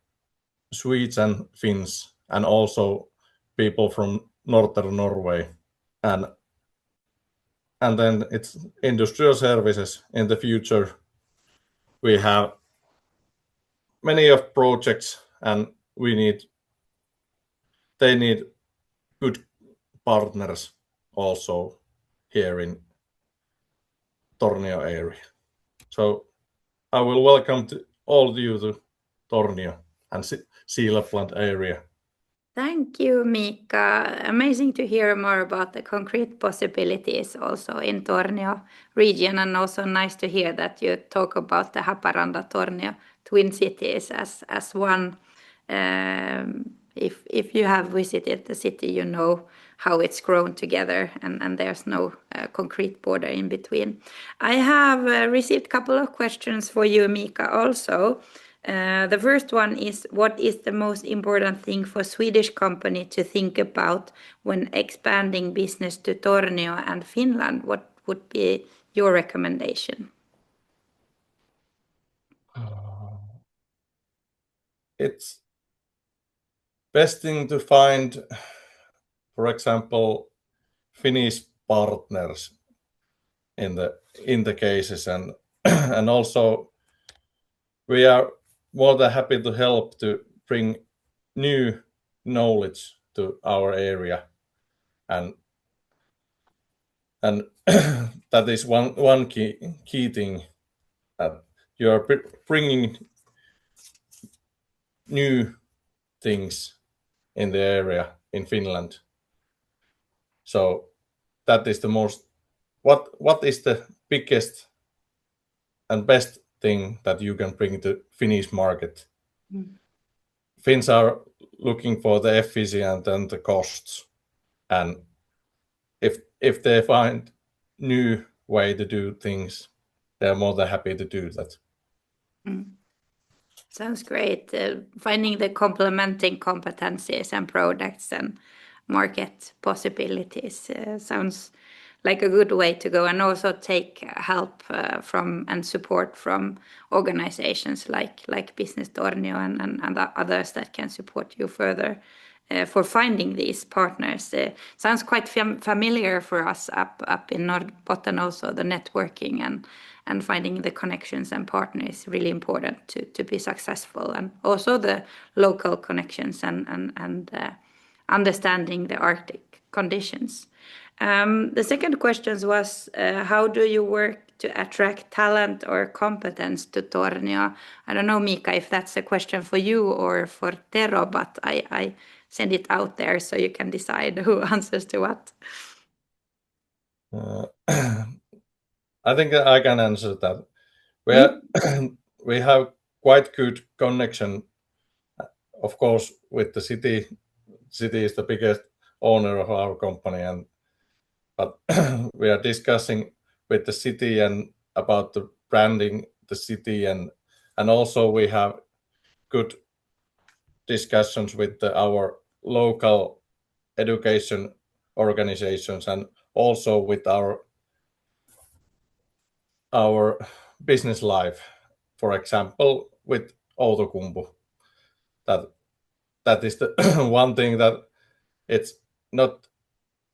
Swedes and Finns and also people from northern Norway. And then it's industrial services in the future. We have many of projects and they need good partners also here in Tornio area. So I will welcome all of you to Tornio and Sea Lapland area. Thank you, Mika. Amazing to hear more about the concrete possibilities also in Tornio region, and also nice to hear that you talk about the Haparanda-Tornio twin cities as one. If you have visited the city, you know how it's grown together, and there's no concrete border in between. I have received a couple of questions for you, Mika, also. The first one is, what is the most important thing for Swedish company to think about when expanding business to Tornio and Finland? What would be your recommendation? It's best thing to find, for example, Finnish partners in the cases, and also we are more than happy to help to bring new knowledge to our area, and that is one key thing, that you are bringing new things in the area in Finland, So that is the most. What is the biggest and best thing that you can bring to Finnish market? Finns are looking for the efficient and the costs, and if they find new way to do things, they're more than happy to do that. Sounds great. Finding the complementing competencies and products and market possibilities sounds like a good way to go, and also take help from and support from organizations like Business Tornio and others that can support you further for finding these partners. Sounds quite familiar for us up in Norrbotten. Also, the networking and finding the connections and partners is really important to be successful, and also the local connections and understanding the Arctic conditions. The second question was, how do you work to attract talent or competence to Tornio? I don't know, Mika, if that's a question for you or for Tero, but I send it out there so you can decide who answers to what. I think I can answer that. We have quite good connection, of course, with the city. City is the biggest owner of our company, but we are discussing with the city and about the branding the city, and also we have good discussions with our local education organizations, and also with our business life, for example, with Outokumpu. That is the one thing that it's not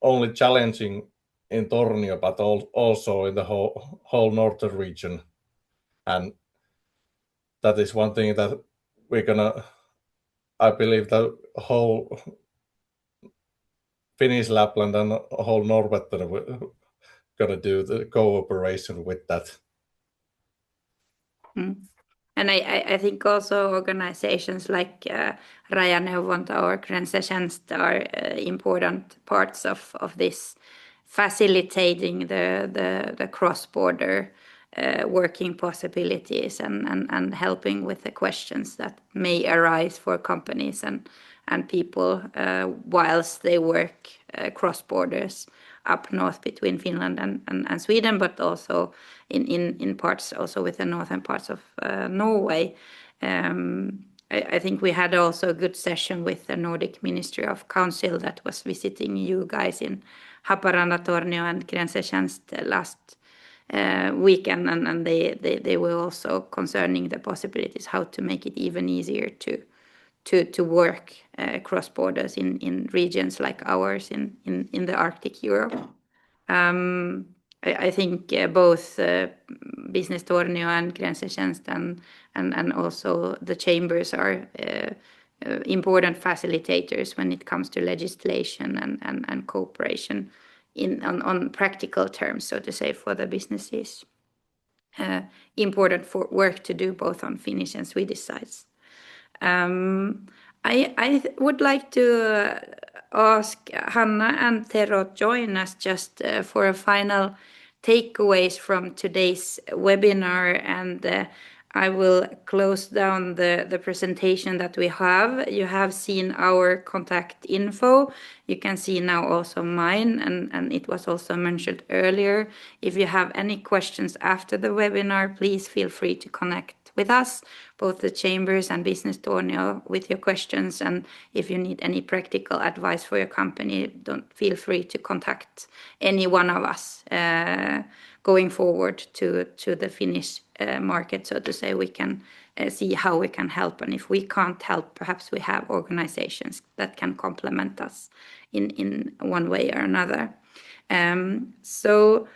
only challenging in Tornio, but also in the whole northern region. And that is one thing that I believe the whole Finnish Lapland and whole Norrbotten we're gonna do the cooperation with that. And I think also organizations like Rajaneuvonta or Grensetjänst are important parts of this, facilitating the cross-border working possibilities and helping with the questions that may arise for companies and people whilst they work cross borders up north between Finland and Sweden, but also in parts also with the northern parts of Norway. I think we had also a good session with the Nordic Ministry of Council that was visiting you guys in Haparanda, Tornio and Grensetjänst last weekend, and they were also concerning the possibilities how to make it even easier to work cross borders in regions like ours in the Arctic Europe. I think both Business Tornio and Grensetjänst and also the chambers are important facilitators when it comes to legislation and cooperation on practical terms, so to say, for the businesses. Important for work to do both on Finnish and Swedish sides. I would like to ask Hanna and Tero join us just for a final takeaways from today's webinar, and I will close down the presentation that we have. You have seen our contact info. You can see now also mine, and it was also mentioned earlier. If you have any questions after the webinar, please feel free to connect with us, both the chambers and Business Tornio, with your questions. And if you need any practical advice for your company, don't feel free to contact any one of us going forward to the Finnish market, so to say. We can see how we can help, and if we can't help, perhaps we have organizations that can complement us in one way or another. So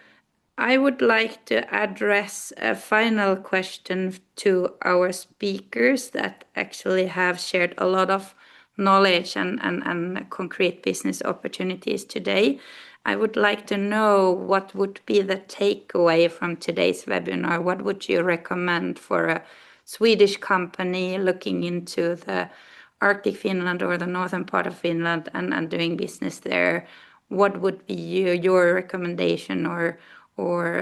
I would like to address a final question to our speakers that actually have shared a lot of knowledge and concrete business opportunities today. I would like to know what would be the takeaway from today's webinar. What would you recommend for a Swedish company looking into the Arctic Finland or the northern part of Finland and doing business there? what would be your recommendation or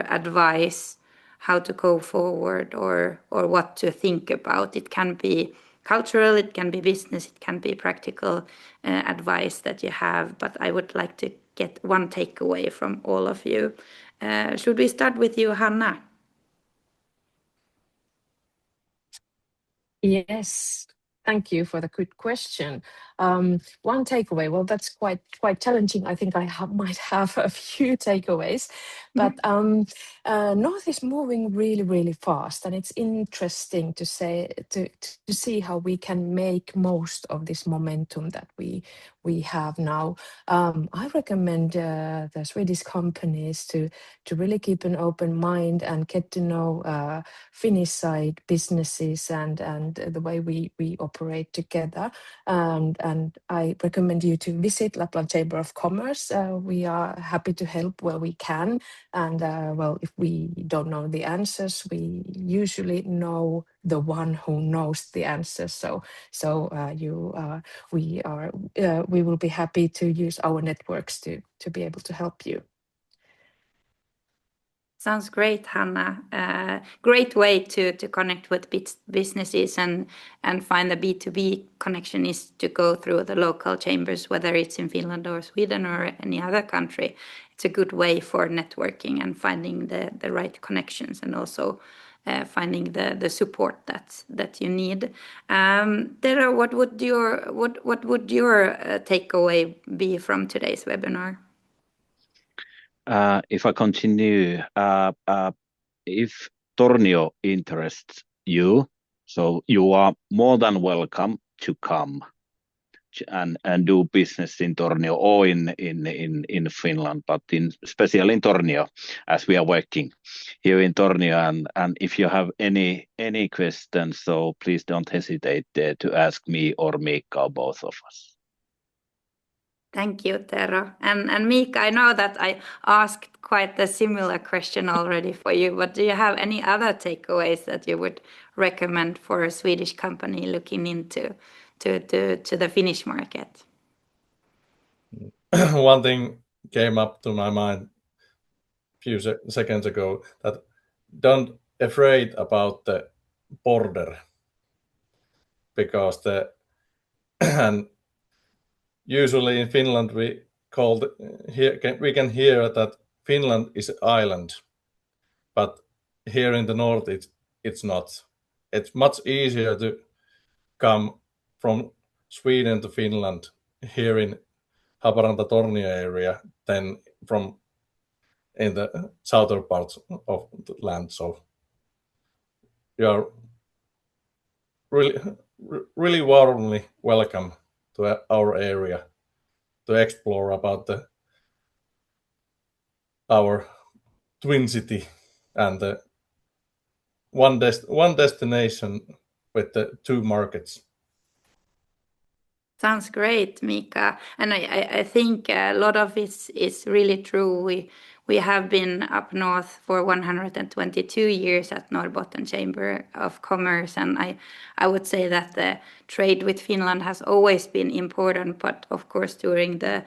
advice how to go forward or what to think about? It can be cultural, it can be business, it can be practical advice that you have, but I would like to get one takeaway from all of you. Should we start with you, Hanna? Yes, thank you for the good question. One takeaway, well, that's quite challenging. I think I might have a few takeaways, but North is moving really, really fast, and it's interesting to see how we can make most of this momentum that we have now. I recommend the Swedish companies to really keep an open mind and get to know Finnish side businesses and the way we operate together. And I recommend you to visit Lapland Chamber of Commerce. We are happy to help where we can. And well, if we don't know the answers, we usually know the one who knows the answers. So we will be happy to use our networks to be able to help you. Sounds great, Hanna. Great way to connect with businesses and find the B2B connection is to go through the local chambers, whether it's in Finland or Sweden or any other country. It's a good way for networking and finding the right connections and also finding the support that you need. Tero, what would your takeaway be from today's webinar? If I continue, if Tornio interests you, so you are more than welcome to come and do business in Tornio or in Finland, but especially in Tornio, as we are working here in Tornio. And if you have any questions, so please don't hesitate to ask me or Mika or both of us. Thank you, Tero. And Mika, I know that I asked quite a similar question already for you, but do you have any other takeaways that you would recommend for a Swedish company looking into to the Finnish market? One thing came up to my mind a few seconds ago, that don't afraid about the border, because and usually in Finland we can hear that Finland is an island, but here in the north it's not. It's much easier to come from Sweden to Finland here in Haparanta-Tornio area than from in the southern parts of the land. So you are really warmly welcome to our area to explore about our twin city and one destination with the two markets. Sounds great, Mika. And I think a lot of it is really true. We have been up north for 122 years at Norrbotten Chamber of Commerce, and I would say that the trade with Finland has always been important, but of course during the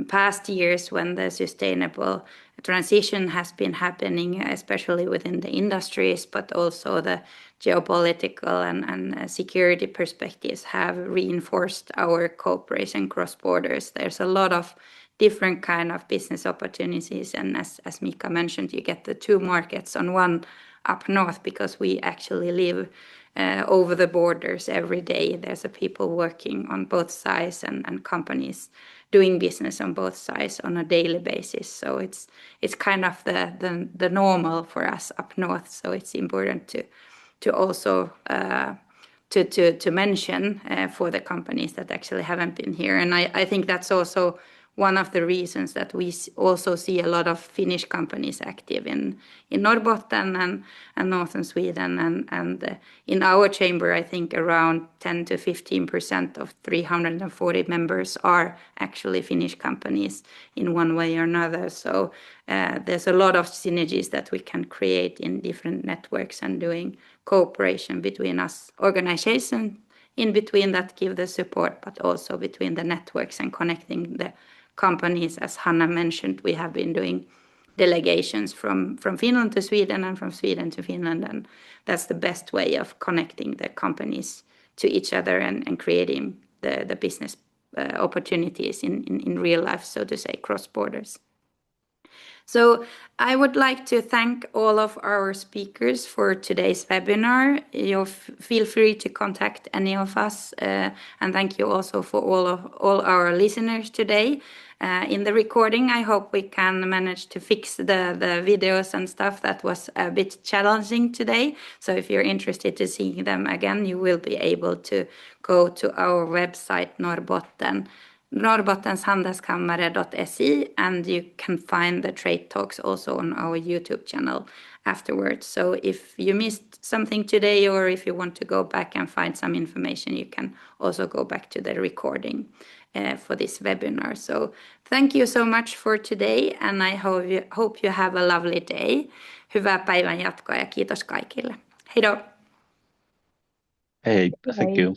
past years when the sustainable transition has been happening, especially within the industries, but also the geopolitical and security perspectives have reinforced our cooperation cross borders. There's a lot of different kind of business opportunities, and as Mika mentioned, you get the two markets on one up north because we actually live over the borders every day. There's a people working on both sides and companies doing business on both sides on a daily basis. So it's kind of the normal for us up north. So it's important to also to mention for the companies that actually haven't been here. And I think that's also one of the reasons that we also see a lot of Finnish companies active in Norrbotten and northern Sweden. And in our chamber, I think around 10 to 15% of 340 members are actually Finnish companies in one way or another. So there's a lot of synergies that we can create in different networks and doing cooperation between us organizations in between that give the support, but also between the networks and connecting the companies, as Hanna mentioned, we have been doing delegations from Finland to Sweden and from Sweden to Finland, and that's the best way of connecting the companies to each other and creating the business opportunities in real life, so to say, cross borders. So I would like to thank all of our speakers for today's webinar. You feel free to contact any of us, and thank you also for all our listeners today. In the recording, I hope we can manage to fix the videos and stuff that was a bit challenging today. So if you're interested to see them again, you will be able to go to our website, norrbottenhandelskammare.se, and you can find the trade talks also on our YouTube channel afterwards. So if you missed something today, or if you want to go back and find some information, you can also go back to the recording for this webinar. So thank you so much for today, and I hope you have a lovely day. Hyvää päivän jatkoa ja kiitos kaikille. Heido! Hey, thank you.